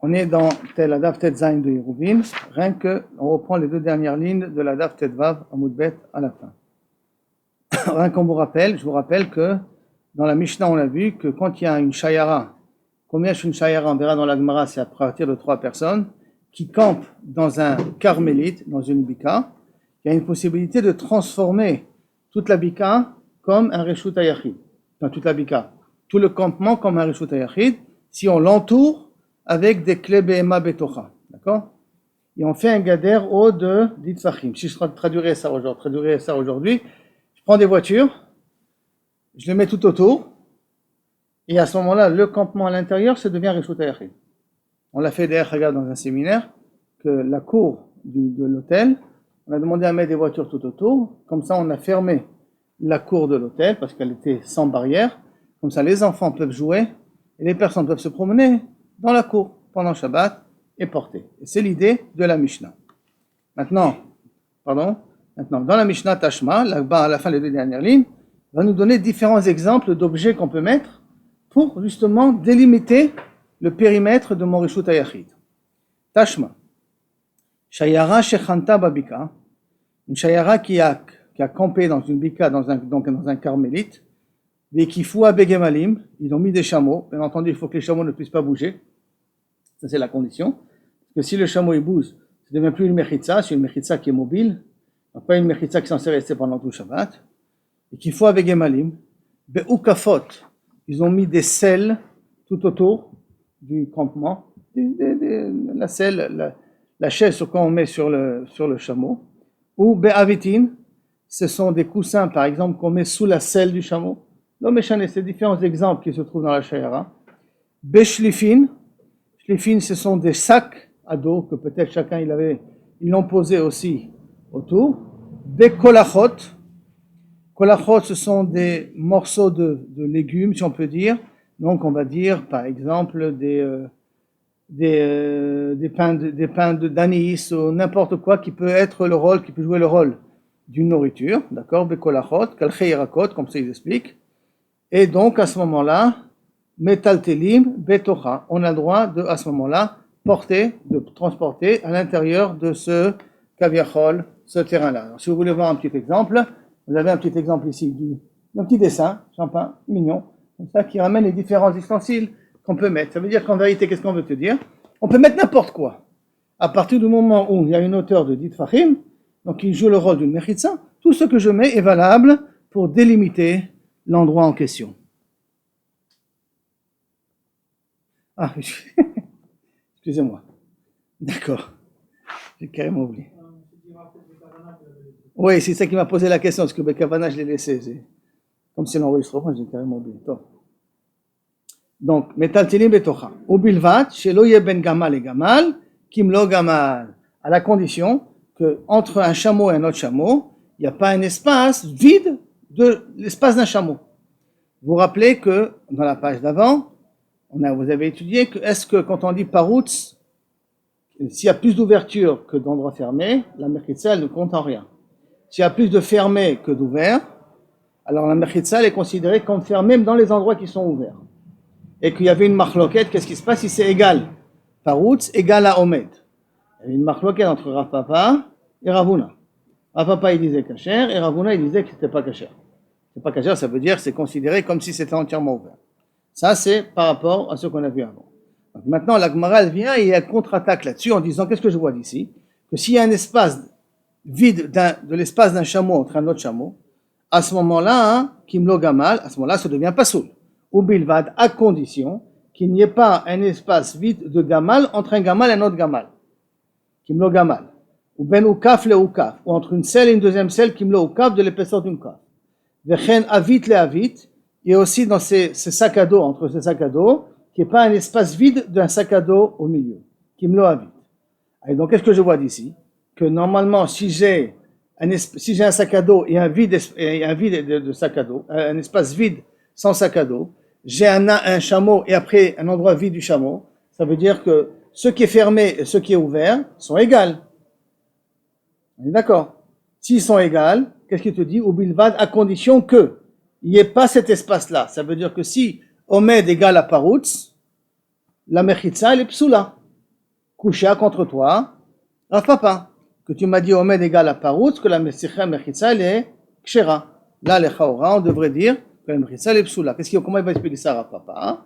On est dans la Daf Tet Zayin de Yeruvin, rien que on reprend les deux dernières lignes de la Daf Tet Vav à Moudbet à la fin. Rien qu'on vous rappelle, je vous rappelle que dans la Mishnah on a vu que quand il y a une shayara, combien est une shayara, on verra dans la Gemara, c'est à partir de 3 personnes, qui campent dans un carmélite, dans une bika, il y a une possibilité de transformer toute la bika comme un reshut hayachid, dans toute la bika, tout le campement comme un reshut hayachid, si on l'entoure avec des clés BMA Betocha, d'accord? Et on fait un gader haut de d'Itfachim. Si je traduirais ça aujourd'hui, je prends des voitures, je les mets tout autour, et à ce moment-là, le campement à l'intérieur, ça devient Reshut HaYachid. On l'a fait d'ailleurs, dans un séminaire, que la cour de l'hôtel, on a demandé à mettre des voitures tout autour, comme ça on a fermé la cour de l'hôtel, parce qu'elle était sans barrière, comme ça les enfants peuvent jouer, et les personnes peuvent se promener dans la cour pendant Shabbat et porter. Et c'est l'idée de la Mishnah. Maintenant, dans la Mishnah Tashma, là-bas à la fin des deux dernières lignes, va nous donner différents exemples d'objets qu'on peut mettre pour justement délimiter le périmètre de mon Reshut HaYachid. Tashma. Shayara Shechanta Babika, une Shayara qui a campé dans une bika, dans un carmélite, et qui fout à Begemalim, ils ont mis des chameaux, bien entendu il faut que les chameaux ne puissent pas bouger, ça c'est la condition, parce que si le chameau il bouge, ça ne devient plus une mechitza, c'est une mechitza qui est mobile, donc pas une mechitza qui est censée rester pendant tout Shabbat, et qu'il faut avec Gemalim, be'ukafot, ils ont mis des selles tout autour du campement, la selle, la chaise sur quoi on met sur le chameau, ou be'avitin, ce sont des coussins par exemple qu'on met sous la selle du chameau, c'est différents exemples qui se trouvent dans la Shayara. Beshlifin, Shlifin, ce sont des sacs à dos que peut-être chacun ils l'ont posé aussi autour. Bekolachot, kolachot, ce sont des morceaux de légumes, si on peut dire. Donc on va dire par exemple des pains d'anis ou n'importe quoi qui peut jouer le rôle d'une nourriture, d'accord? Bekolachot, kalchei yarakot, comme ça ils expliquent. Et donc, à ce moment-là, metaltelim betocha, on a le droit de, à ce moment-là, transporter à l'intérieur de ce kaviachol, ce terrain-là. Alors, si vous voulez voir un petit exemple, vous avez un petit exemple ici d'un petit dessin, champin, mignon, comme ça, qui ramène les différents ustensiles qu'on peut mettre. Ça veut dire qu'en vérité, qu'est-ce qu'on veut te dire? On peut mettre n'importe quoi. À partir du moment où il y a une hauteur de 10 tfachim, donc il joue le rôle d'une mechitza, tout ce que je mets est valable pour délimiter l'endroit en question. Ah, excusez-moi. D'accord. J'ai carrément oublié. Oui, c'est ça qui m'a posé la question, parce que Bekavana, je l'ai laissé. Comme c'est l'enregistrement, j'ai carrément oublié. Donc, Metaltilim Betocha. Ou Bilvat, Shelo Ye Ben Gamal et Gamal, Kimlo Gamal. À la condition que entre un chameau et un autre chameau, il n'y a pas un espace vide de l'espace d'un chameau. Vous vous rappelez que dans la page d'avant, vous avez étudié que est-ce que quand on dit paroutz, s'il y a plus d'ouverture que d'endroits fermés, la mechitza elle ne compte en rien. S'il y a plus de fermés que d'ouverts, alors la mechitza elle est considérée comme fermée même dans les endroits qui sont ouverts. Et qu'il y avait une marloquette, qu'est-ce qui se passe si c'est égal? Paroutz égal à omed. Il y avait une marloquette entre Rav Papa et Ravuna. Rav Papa il disait kasher et Ravuna il disait que c'était pas kasher. C'est pas kasher, ça veut dire c'est considéré comme si c'était entièrement ouvert. Ça, c'est par rapport à ce qu'on a vu avant. Donc maintenant, la Gemara, elle vient et elle contre-attaque là-dessus en disant, qu'est-ce que je vois d'ici? Que s'il y a un espace vide de l'espace d'un chameau entre un autre chameau, à ce moment-là, Kimlo Gamal, à ce moment-là, ça devient Pasoul. Ou Bilvad, à condition qu'il n'y ait pas un espace vide de Gamal entre un Gamal et un autre Gamal. Kimlo Gamal. Ou Ben Ukaf le Ukaf. Ou entre une selle et une deuxième selle, Kimlo Ukaf, de l'épaisseur d'une Ukaf. Vechen avit le avit, et aussi dans ces sacs à dos, entre ces sacs à dos, qu'il n'y ait pas un espace vide d'un sac à dos au milieu. Kimlo avit. Et donc, qu'est-ce que je vois d'ici? Que normalement, si j'ai un sac à dos et un vide de sac à dos, un espace vide sans sac à dos, j'ai un chameau et après un endroit vide du chameau, ça veut dire que ce qui est fermé et ce qui est ouvert sont égales. On est d'accord? S'ils sont égales, qu'est-ce qu'il te dit? Ou bilvad, à condition que il n'y ait pas cet espace-là. Ça veut dire que si Omed égale à Paroutz, la mechitza, elle est psoula. Kushia contre toi, Rav Papa, que tu m'as dit Omed égale à Paroutz, que la Messicha Mechitza elle est Kshera. Là, les Chaora, on devrait dire que la Mechitza elle est Psoula. Comment il va expliquer ça, Rav Papa, hein?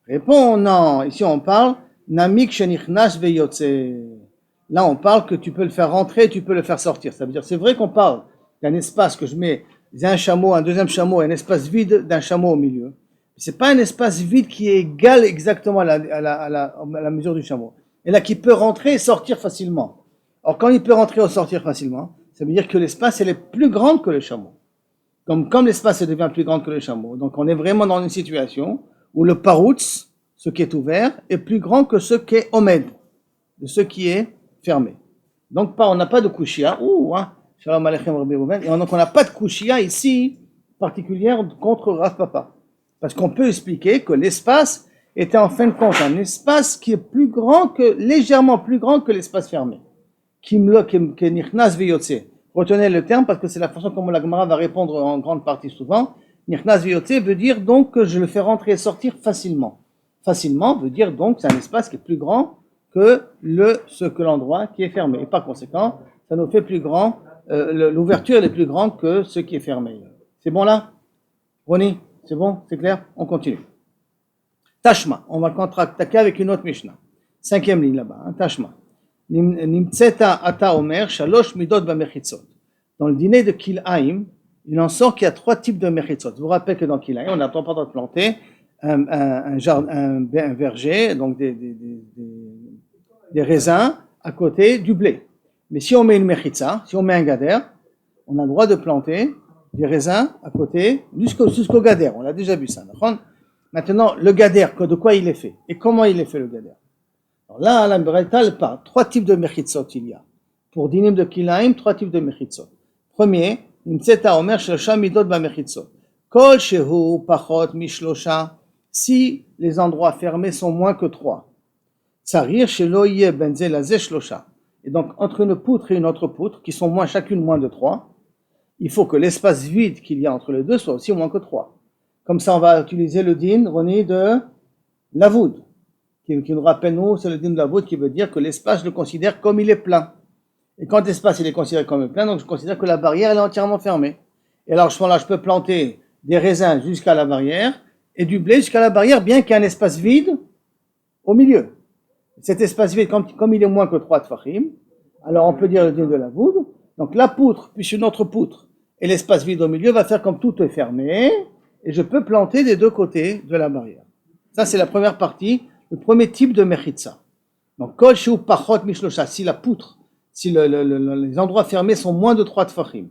Réponds, non, ici on parle Namik Shenichnas Veyotze. Là, on parle que tu peux le faire rentrer, tu peux le faire sortir. Ça veut dire, c'est vrai qu'on parle d'un espace que je mets un chameau, un deuxième chameau, un espace vide d'un chameau au milieu. C'est pas un espace vide qui est égal exactement à la mesure du chameau. Et là, qui peut rentrer et sortir facilement. Alors, quand il peut rentrer ou sortir facilement, ça veut dire que l'espace, elle est plus grande que le chameau. Comme l'espace devient plus grand que le chameau. Donc, on est vraiment dans une situation où le paroutz, ce qui est ouvert, est plus grand que ce qui est omed, de ce qui est fermé. Donc, on n'a pas de kushia. Shalom Aleichem Rabbi Reuven. Et donc, on n'a pas de kushia ici, particulière contre Rav Papa. Parce qu'on peut expliquer que l'espace était en fin de compte un espace qui est plus grand légèrement plus grand que l'espace fermé. Nichnas veyotze. Retenez le terme parce que c'est la façon comme la Gemara va répondre en grande partie souvent. Nichnas veyotze veut dire donc que je le fais rentrer et sortir facilement. Facilement veut dire donc que c'est un espace qui est plus grand que l'endroit qui est fermé. Et par conséquent, ça nous fait plus grand, l'ouverture elle est plus grande que ce qui est fermé. C'est bon là? Ronnie? C'est bon? C'est clair? On continue. Tashma. On va attaquer avec une autre Mishnah. 5e ligne là-bas. Hein, Tashma. Nimtseta ata omer shalosh midot b'mechitzot. Dans le dîner de Kil'aim, il en sort qu'il y a 3 types de mechitzot. Je vous rappelle que dans Kil'aim, on n'a pas le droit de planter un verger, donc des raisins à côté du blé. Mais si on met une mechitza, si on met un gader, on a le droit de planter des raisins à côté jusqu'au gader. On a déjà vu ça. Maintenant, le gader, de quoi il est fait? Et comment il est fait le gader? Alors là, la Braïta parle. 3 types de mechitzot il y a. Pour dinim de Kilaim, 3 types de mechitzot. Premier, Nimtseta Omer Shlosha Midot Bamechitzot. Kol Shehu Pachot Mishlosha. Si les endroits fermés sont moins que 3. Tsarir Shelo Yeh Benzel Azeh Shlosha. Et donc, entre une poutre et une autre poutre, qui sont chacune moins de 3, il faut que l'espace vide qu'il y a entre les deux soit aussi moins que 3. Comme ça, on va utiliser le din, Ronnie, de Lavoud, qui nous rappelle, nous, c'est le din de Lavoud qui veut dire que l'espace, je le considère comme il est plein. Et quand l'espace, il est considéré comme plein, donc je considère que la barrière, elle est entièrement fermée. Et alors, à ce moment-là, je peux planter des raisins jusqu'à la barrière et du blé jusqu'à la barrière, bien qu'il y ait un espace vide au milieu. Cet espace vide, comme il est moins que 3 tfachim, alors on peut dire le din de Lavoud. Donc la poutre, puis une autre poutre, et l'espace vide au milieu va faire comme tout est fermé, et je peux planter des deux côtés de la barrière. Ça, c'est la première partie, le premier type de mechitza. Donc, kol shu pachot mishlosha, si la poutre, si les endroits fermés sont moins de 3 tfachim.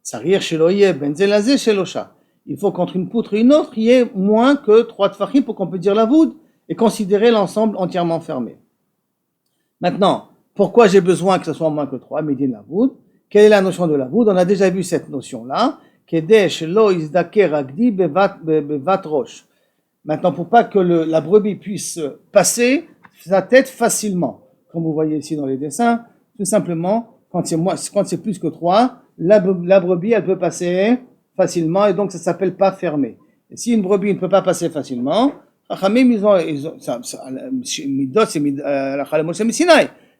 Tsarir sheloye benzelazé shelosha. Il faut qu'entre une poutre et une autre, il y ait moins que 3 tfachim pour qu'on peut dire la voûte et considérer l'ensemble entièrement fermé. Maintenant, pourquoi j'ai besoin que ce soit moins que 3, médin la voûte? Quelle est la notion de la voûte? On a déjà vu cette notion-là. Kedesh lo izdake ragdi bevat rosh. Maintenant, pour pas que la brebis puisse passer sa tête facilement, comme vous voyez ici dans les dessins, tout simplement, quand c'est plus que 3, la brebis, elle peut passer facilement, et donc ça s'appelle pas fermé. Et si une brebis ne peut pas passer facilement,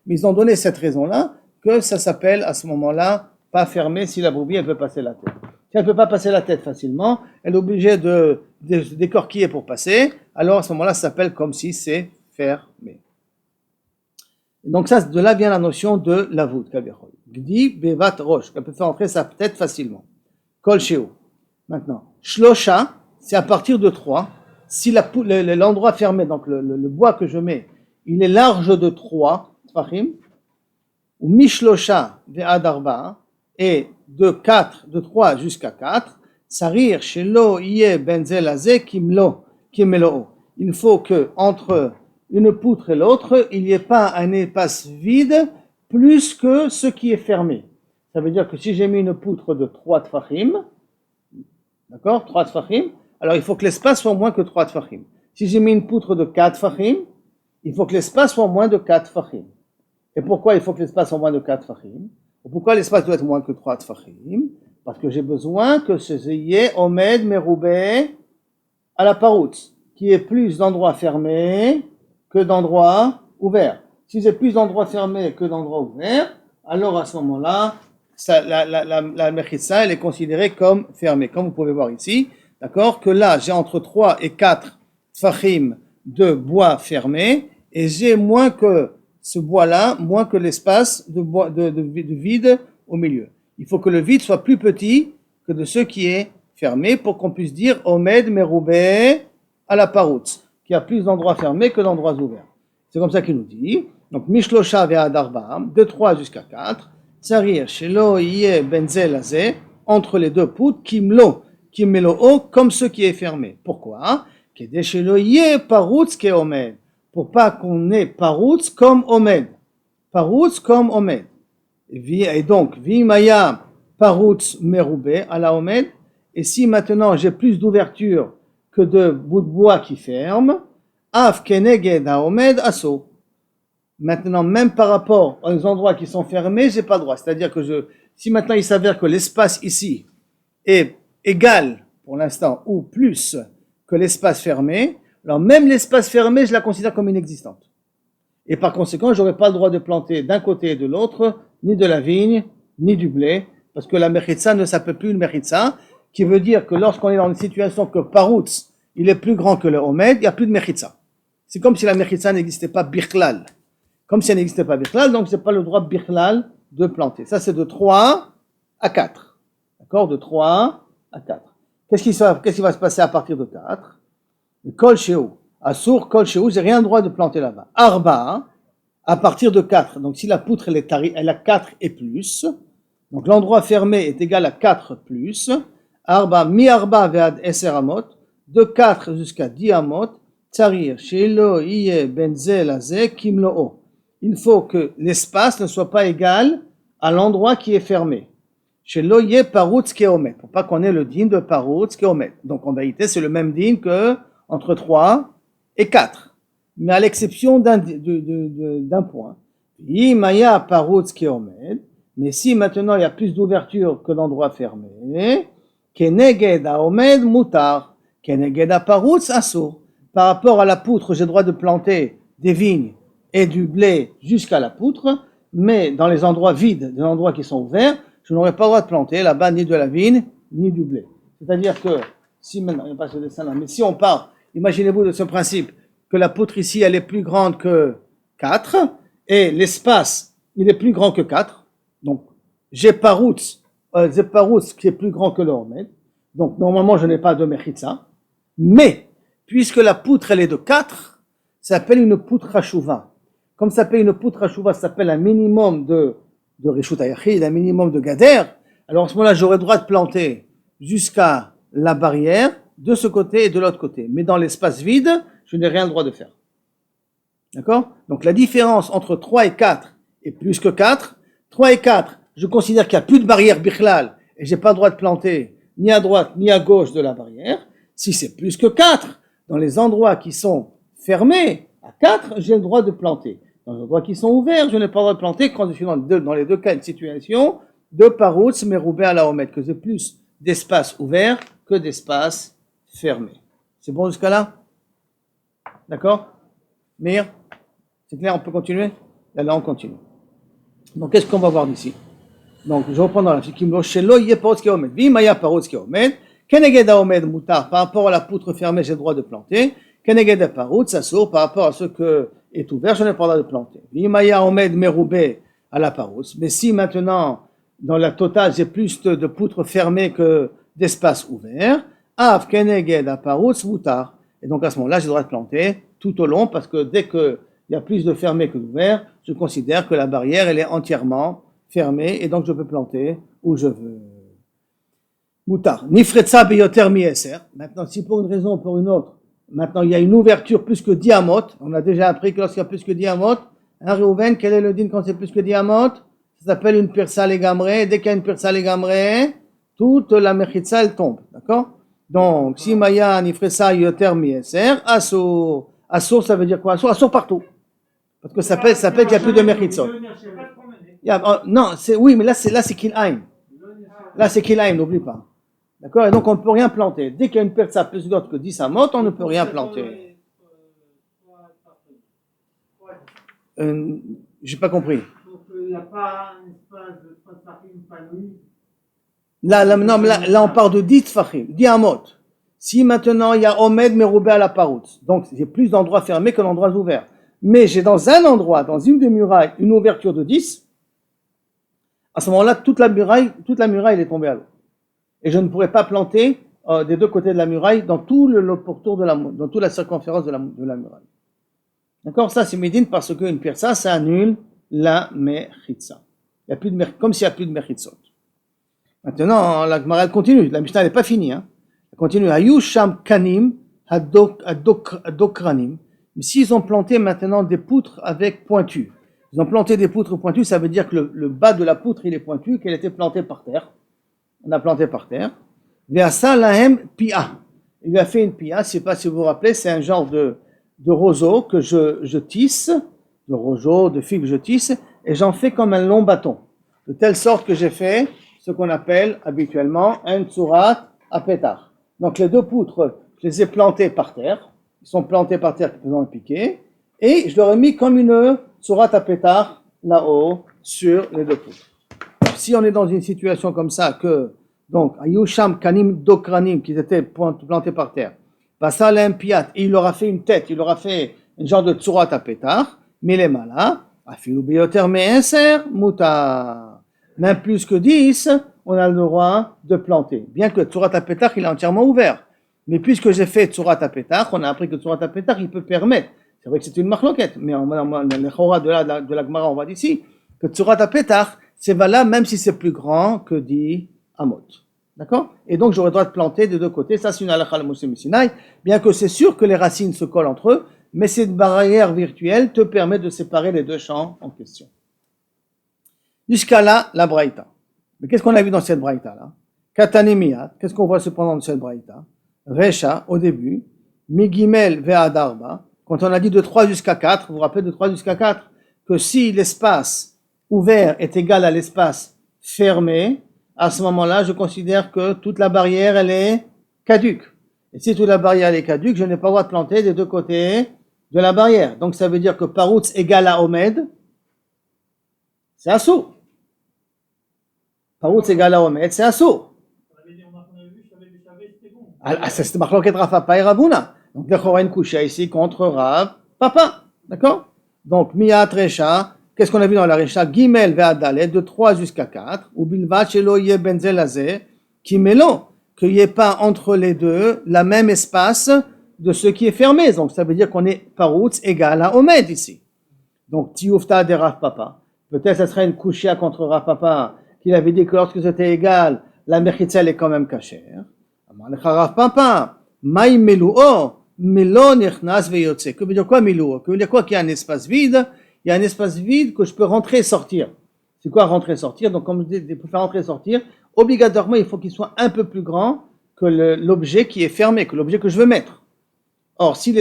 ils ont donné cette raison-là, que ça s'appelle à ce moment-là pas fermé si la brebis elle peut passer la tête. Si elle ne peut pas passer la tête facilement, elle est obligée de décorquiller pour passer, alors à ce moment-là ça s'appelle comme si c'est fermé. Et donc ça, de là vient la notion de la voûte, Gdi bevat rosh, qu'elle peut faire entrer sa tête facilement. Kol sheu. Maintenant, shlosha, c'est à partir de 3. Si l'endroit fermé, donc le bois que je mets, il est large de 3 tfachim, ou mishlosha ve'ad arba, et de 3 jusqu'à 4, sarir shelo yeh benzel azeh kimelo. Il faut que entre une poutre et l'autre, il n'y ait pas un espace vide plus que ce qui est fermé. Ça veut dire que si j'ai mis une poutre de 3 tfachim, d'accord, 3 tfachim, alors il faut que l'espace soit moins que 3 tfachim. Si j'ai mis une poutre de 4 tfachim, il faut que l'espace soit moins de 4 tfachim. Et pourquoi il faut que l'espace soit moins de 4 tfachim? Pourquoi l'espace doit être moins que 3 tfachim? Parce que j'ai besoin que ce yé omed meroubé à la paroutz, qui est plus d'endroits fermés que d'endroits ouverts. Si j'ai plus d'endroits fermés que d'endroits ouverts, alors à ce moment-là, la mechitza, elle est considérée comme fermée. Comme vous pouvez voir ici, d'accord, que là, j'ai entre 3 et 4 tfachim de bois fermé, et j'ai moins que ce bois-là, moins que l'espace de vide au milieu. Il faut que le vide soit plus petit que de ce qui est fermé pour qu'on puisse dire Omed Meroubé à la Paroutz, qu'il y a plus d'endroits fermés que d'endroits ouverts. C'est comme ça qu'il nous dit. Donc, Mishlosha ve'ad arba'am, de 3 jusqu'à 4, Tsarir shelo yeh benzel azeh, entre les deux poutres, kimlo o, comme ce qui est fermé. Pourquoi? Kede shelo yeh paroutz ke omed, pour pas qu'on ait paroutz comme omed. Paroutz comme omed. Et donc, vimaya paroutz meroubé à la omed, et si maintenant j'ai plus d'ouverture que de bouts de bois qui ferment, af keneged haomed aso. Maintenant, même par rapport aux endroits qui sont fermés, j'ai pas le droit. C'est-à-dire que si maintenant il s'avère que l'espace ici est égal, pour l'instant, ou plus que l'espace fermé, alors même l'espace fermé, je la considère comme inexistante. Et par conséquent, j'aurais pas le droit de planter d'un côté et de l'autre, ni de la vigne, ni du blé, parce que la mechitza ne s'appelle plus une mechitza, qui veut dire que lorsqu'on est dans une situation que paroutz, il est plus grand que le omed, il n'y a plus de mechitza. C'est comme si la mechitza n'existait pas bichlal. Comme si elle n'existait pas bichlal, donc je n'ai pas le droit bichlal de planter. Ça, c'est de 3 à 4. D'accord? De 3 à 4. Qu'est-ce qui va se passer à partir de 4? Kol Sheou. Assour, Kol Sheou, j'ai rien le droit de planter là-bas. Arba, à partir de 4. Donc si la poutre, elle a 4 et plus, donc l'endroit fermé est égal à 4 plus, Arba, mi Arba ve'ad eser amot, de 4 jusqu'à 10 amot, Tsarir, Shelo iye benzel azeh kimlo'o. Il faut que l'espace ne soit pas égal à l'endroit qui est fermé. Chez l'oye paroutz keomet, pour pas qu'on ait le din de paroutz keomet. Donc en vérité, c'est le même din que entre 3 et 4. Mais à l'exception d'un point. Imaya paroutz keomet, mais si maintenant il y a plus d'ouverture que d'endroits fermés, keneged haomed mutar, keneged paroutz asur. Par rapport à la poutre, j'ai le droit de planter des vignes et du blé jusqu'à la poutre, mais dans les endroits vides, des endroits qui sont ouverts, je n'aurai pas le droit de planter là-bas ni de la vigne, ni du blé. C'est-à-dire que, si maintenant, il n'y a pas ce dessin-là, mais si on part, imaginez-vous de ce principe, que la poutre ici, elle est plus grande que 4, et l'espace, il est plus grand que 4, donc j'ai paroutz qui est plus grand que le homed, donc normalement je n'ai pas de mechitza, mais, puisque la poutre, elle est de 4, ça s'appelle une poutre hashuva. Comme ça s'appelle une poutre hashuva, ça s'appelle un minimum de reshut hayachid, un minimum de gader. Alors en ce moment-là, j'aurai le droit de planter jusqu'à la barrière, de ce côté et de l'autre côté. Mais dans l'espace vide, je n'ai rien le droit de faire. D'accord? Donc la différence entre 3 et 4 est plus que 4. 3 et 4, je considère qu'il n'y a plus de barrière bichlal et j'ai pas le droit de planter ni à droite ni à gauche de la barrière. Si c'est plus que 4, dans les endroits qui sont fermés, à 4, j'ai le droit de planter. Dans les endroits qui sont ouverts, je n'ai pas le droit de planter quand je suis dans les deux cas de situation de paroutz meroubé à la omet, que j'ai plus d'espace ouvert que d'espace fermé. C'est bon jusqu'à là? D'accord? Mir? C'est clair, on peut continuer? Là, on continue. Donc, qu'est-ce qu'on va voir d'ici? Donc, je reprends dans la Kimlo, Shelo yeh paroutz keomet. Vimaya paroutz keomet. Keneged haomed mutar. Par rapport à la poutre fermée, j'ai le droit de planter. Keneged paroutz assour. Par rapport à ce que est ouvert, je n'ai pas le droit de planter. Vimaya haomed meroubé à la paroutz. Mais si maintenant, dans la totale, j'ai plus de poutres fermées que d'espace ouvert, av keneged paroutz mutar. Et donc, à ce moment-là, j'ai le droit de planter tout au long, parce que dès qu'il y a plus de fermé que d'ouvert, je considère que la barrière, elle est entièrement fermée, et donc je peux planter où je veux. Moutar. Nifretza beyoter mi eser. Maintenant, si pour une raison ou pour une autre, maintenant il y a une ouverture plus que diamote, on a déjà appris que lorsqu'il y a plus que diamote, hein, Réhouven, quel est le din quand c'est plus que diamote? Ça s'appelle une pirsa legamre. Dès qu'il y a une pirsa legamre, toute la mechitza, elle tombe. D'accord? Donc, si maya nifretza yoter mi eser, assour. Assour, ça veut dire quoi? Assour partout. Parce que ça s'appelle qu'il n'y a plus de mechitzot. Non, oui, mais là c'est kil'aim. Là c'est kil'aim, n'oublie pas. D'accord? Et donc on ne peut rien planter. Dès qu'il y a une persa plus d'autre que 10 amot, on ne peut rien planter. J'ai pas compris. Donc il n'y a pas un espace de 3 tfachim épanoui. Là, on parle de 10 tfachim, 10 amot. Si maintenant il y a Omed Meroubé à la paroute, donc j'ai plus d'endroits fermés que d'endroits ouverts. Mais j'ai dans un endroit, dans une des murailles, une ouverture de 10, à ce moment-là, toute la muraille elle est tombée à l'eau. Et je ne pourrais pas planter des deux côtés de la muraille dans tout le pourtour dans toute la circonférence de la muraille. D'accord? Ça, c'est médine parce qu'une pierre, ça annule la mechitza. Il y a plus de comme s'il n'y a plus de mechitzot. Maintenant, la Gemara elle continue. La Mishnah n'est pas finie. Elle continue. Hayu sham kanim adokranim. Mais s'ils ont planté maintenant des poutres avec pointus. Ils ont planté des poutres pointues, ça veut dire que le bas de la poutre il est pointu, qu'elle était plantée par terre. On a planté par terre. Ve'asa lahem pia. Il lui a fait une pia. Je ne sais pas si vous vous rappelez, c'est un genre de roseau que je tisse, de roseau, de figues que je tisse, et j'en fais comme un long bâton. De telle sorte que j'ai fait ce qu'on appelle habituellement un tsurat à pétard. Donc les deux poutres, je les ai plantées par terre. Ils sont plantés par terre, faisant un piqué, et je leur ai mis comme une tsurat à pétard là-haut sur les deux poutres. Si on est dans une situation comme ça, que donc ayusham kanim dokranim qui étaient plantés par terre, Passal piat, et il leur a fait une tête, il leur a fait un genre de tsurat à pétard, mais les malas, afilu biyoter me'eser muta. Même plus que 10, on a le droit de planter. Bien que tsurat à pétard, il est entièrement ouvert. Mais puisque j'ai fait tsurat à pétard, on a appris que tsurat à pétard, il peut permettre. C'est vrai que c'est une marloquette, mais le chora de la Gemara, on voit d'ici, que tsurat à pétard, c'est valable même si c'est plus grand que 10 amot. D'accord? Et donc, j'aurais le droit de planter des deux côtés. Ça, c'est une halakha le Moshe Sinaï. Bien que c'est sûr que les racines se collent entre eux, mais cette barrière virtuelle te permet de séparer les deux champs en question. Jusqu'à là, la braïta. Mais qu'est-ce qu'on a vu dans cette braïta-là? Katanimiyat. Qu'est-ce qu'on voit cependant dans cette braïta? Recha, au début. Migimel ve'adarba. Quand on a dit de 3 jusqu'à 4, vous vous rappelez de 3 jusqu'à 4, que si l'espace ouvert est égal à l'espace fermé, à ce moment-là, je considère que toute la barrière, elle est caduque. Et si toute la barrière, elle est caduque, je n'ai pas le droit de planter des deux côtés de la barrière. Donc, ça veut dire que Paroutz égale à Omed, c'est assourd. Paroutz égale à Omed, c'est assourd. C'est Marloket Rav Papa et Ravuna. Donc, il y aura une couche ici contre Rav Papa. D'accord? Donc, Miyat Recha. Qu'est-ce qu'on a vu dans la Recha? Gimel ve'adalet, de 3 jusqu'à 4, ou bilvat shelo yeh benzel hazeh, kimelo, qu'il n'y ait pas entre les deux la même espace de ce qui est fermé. Donc ça veut dire qu'on est paroutz égal à omed ici. Donc tioufta de Rav Papa. Peut-être ça serait une couchia contre Rav Papa, qu'il avait dit que lorsque c'était égal, la mechitza est quand même cachère. Amar lecha Rav Papa, maï meluo, melo nichnas veyotze. Que veut dire quoi meluo? Que veut dire quoi qu'il y a un espace vide? Il y a un espace vide que je peux rentrer et sortir. C'est quoi rentrer et sortir? Donc, comme je dis, pour faire rentrer et sortir, obligatoirement, il faut qu'il soit un peu plus grand que l'objet qui est fermé, que l'objet que je veux mettre. Or, si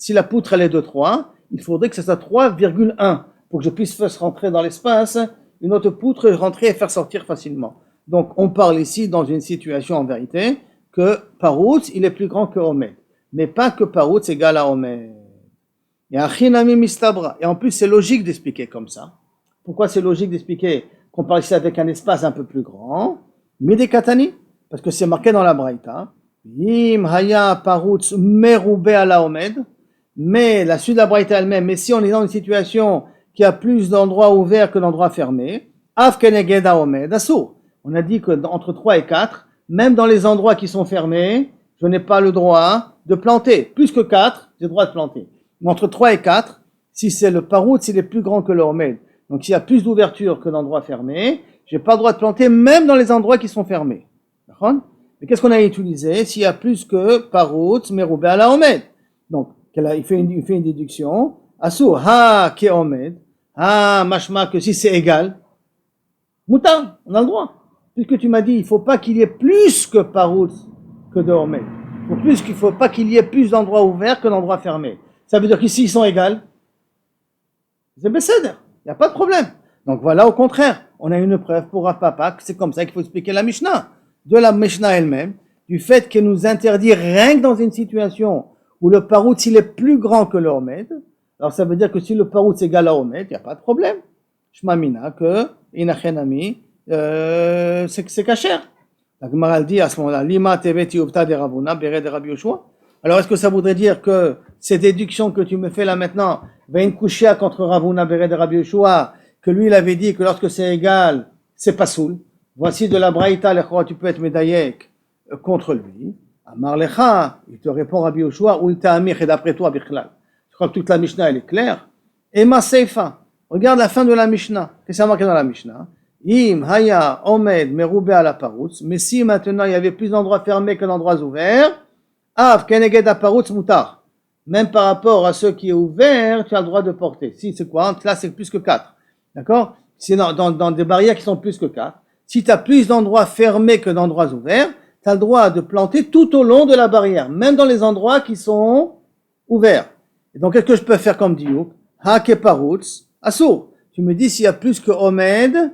la poutre elle est de 3, il faudrait que ce soit 3,1 pour que je puisse faire rentrer dans l'espace une autre poutre, rentrer et faire sortir facilement. Donc, on parle ici dans une situation en vérité que Paroutz, il est plus grand que Omed. Mais pas que Paroutz égale à Omed. Et en plus, c'est logique d'expliquer comme ça. Pourquoi c'est logique d'expliquer qu'on parle ici avec un espace un peu plus grand? Midekatani, parce que c'est marqué dans la Braïta. Im haya parutz meroube ala omed. Mais la suite de la Braïta elle-même, mais si on est dans une situation qui a plus d'endroits ouverts que d'endroits fermés, af kenegeda omed asur. On a dit que entre 3 et 4, même dans les endroits qui sont fermés, je n'ai pas le droit de planter. Plus que 4, j'ai le droit de planter. Entre 3 et 4, si c'est le paroutz, il est plus grand que le omed. Donc s'il y a plus d'ouverture que d'endroits fermés, j'ai pas le droit de planter même dans les endroits qui sont fermés. D'accord? Mais qu'est-ce qu'on a utilisé? S'il y a plus que paroutz, meroube ala omed. Donc il fait une déduction. Asur, ha ke omed, ha mashma que si c'est égal, mouta, on a le droit. Puisque tu m'as dit, il faut pas qu'il y ait plus que paroutz que de omed. Il faut pas qu'il y ait plus d'endroits ouverts que d'endroits fermés. Ça veut dire qu'ici, ils sont égales. C'est Besséder. Il n'y a pas de problème. Donc voilà, au contraire, on a une preuve pour Rav Papa que c'est comme ça qu'il faut expliquer la Mishnah. De la Mishnah elle-même, du fait qu'elle nous interdit rien que dans une situation où le paroutz, il est plus grand que le omed, Alors ça veut dire que si le paroutz est égal à Omed, il n'y a pas de problème. Shmamina que Inachenami, c'est kasher. La Gemara dit à ce moment-là, Lima teveti upta de Ravuna, bere de Rabbi Yoshua. Alors est-ce que ça voudrait dire que ces déductions que tu me fais là maintenant, va une couchia contre Ravuna, bere de Rabbi Yoshua, que lui il avait dit que lorsque c'est égal, c'est pas soul. Voici de la braïta, tu peux être médaillek contre lui. Amar lecha, il te répond Rabbi Yoshua, ou ta'amir, et d'après toi, bichlal. Je crois que toute la Mishnah, elle est claire. Ema seifa. Regarde la fin de la Mishnah. Qu'est-ce qu'il y a marqué dans la Mishnah? Im haya omed meroube à la paroutz. Mais si maintenant il y avait plus d'endroits fermés que d'endroits ouverts, av keneged a paroutz mutar. Même par rapport à ceux qui est ouvert, tu as le droit de porter. Si c'est quoi? Là, c'est plus que 4. D'accord? C'est dans des barrières qui sont plus que 4. Si tu as plus d'endroits fermés que d'endroits ouverts, tu as le droit de planter tout au long de la barrière, même dans les endroits qui sont ouverts. Et donc, qu'est-ce que je peux faire comme diouk? Ha ke paroutz, assour. Tu me dis s'il y a plus que omed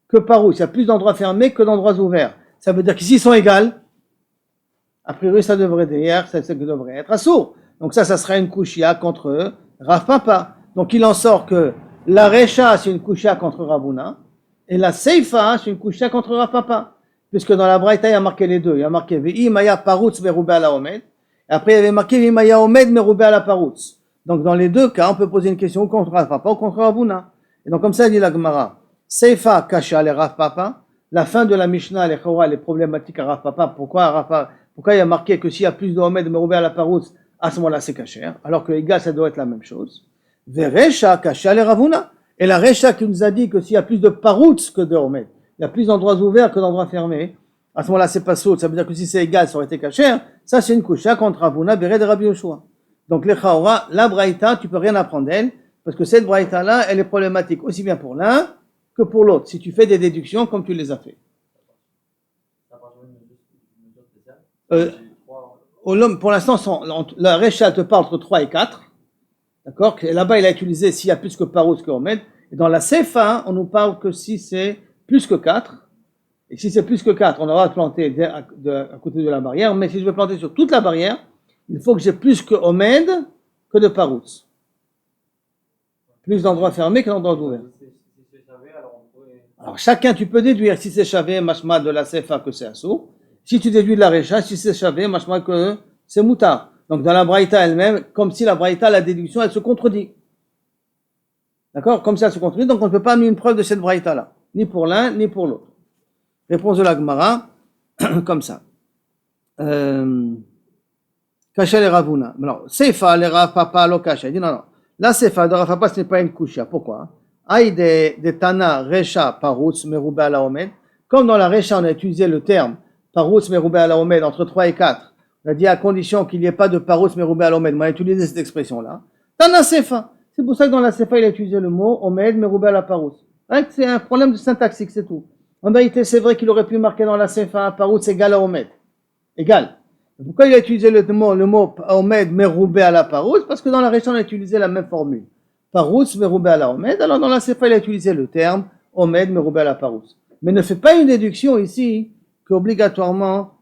que paroutz. Il y a plus d'endroits fermés que d'endroits ouverts. Ça veut dire qu'ici, ils sont égales. A priori, ça devrait être assour. Donc ça sera une kushia contre Rav Papa. Donc il en sort que la Recha, c'est une kushia contre Ravuna, et la Seifa, c'est une kushia contre Rav Papa. Puisque dans la Braïta, il y a marqué les deux. Il y a marqué Ve'i Maya Paroutz Meroube à la Omed. Et après, il y avait marqué Ve'i Maya Omed Meroube à la Paroutz. Donc dans les deux cas, on peut poser une question contre Rav Papa ou contre Ravuna. Et donc comme ça, dit la Gemara, Seifa Kasha le Rav Papa. La fin de la Mishnah, elle est problématique à Rav Papa. Pourquoi il y a marqué que s'il y a plus de Omed Meroube à la Paroutz, à ce moment-là, c'est kasher, alors que égal, ça doit être la même chose. Veresha, kasha, le Ravuna. Et la Recha qui nous a dit que s'il y a plus de paroutz que de Omed, il y a plus d'endroits ouverts que d'endroits fermés, à ce moment-là, c'est pas saut. Ça veut dire que si c'est égal, ça aurait été kasher. Ça, c'est une kusha contre Ravuna, bere de Rabbi Yoshua. Donc, les chaora, la braïta, tu peux rien apprendre d'elle, parce que cette braïta-là, elle est problématique aussi bien pour l'un que pour l'autre, si tu fais des déductions comme tu les as fait. Pour l'instant, la Recha te parle entre 3 et 4. D'accord? Et là-bas, il a utilisé s'il y a plus que paroutz que Omed. Et dans la Sefa, on nous parle que si c'est plus que 4. Et si c'est plus que 4, on aura planté à côté de la barrière. Mais si je veux planter sur toute la barrière, il faut que j'ai plus que Omed que de paroutz. Plus d'endroits fermés que d'endroits ouverts. Alors, chacun, tu peux déduire si c'est chavé, mashma de la Sefa que c'est assou. Si tu déduis de la Recha, si c'est chavé, machma que c'est moutar. Donc dans la Braïta elle-même, comme si la Braïta, la déduction, elle se contredit. D'accord? Comme ça, elle se contredit, donc on ne peut pas amener une preuve de cette Braïta-là. Ni pour l'un, ni pour l'autre. Réponse de la Gemara, comme ça. Kasha le Ravuna. Alors, Seifa le Rav Papa lo Kasha. Il dit non. La Seifa de Rav Papa, ce n'est pas une Kusha. Pourquoi? Aïe de Tana Recha Paroutz Meroube à la Omed. Comme dans la Recha, on a utilisé le terme Paroutz Meroube à la Omed entre 3 et 4. On a dit à condition qu'il n'y ait pas de Paroutz Meroube à la Omed. On a utilisé cette expression-là. Tana Sefa. C'est pour ça que dans la Sefa, il a utilisé le mot Omed Meroube à la Paroutz. C'est un problème de syntaxique, c'est tout. En vérité, c'est vrai qu'il aurait pu marquer dans la Sefa Paroutz égal à Omed. Égal. Pourquoi il a utilisé le mot Omed Meroube à la Paroutz? Parce que dans la Recha, on a utilisé la même formule. Paroutz Meroube à la Omed. Alors dans la Sefa, il a utilisé le terme Omed Meroube à la Paroutz. Mais ne fait pas une déduction ici qu'obligatoirement,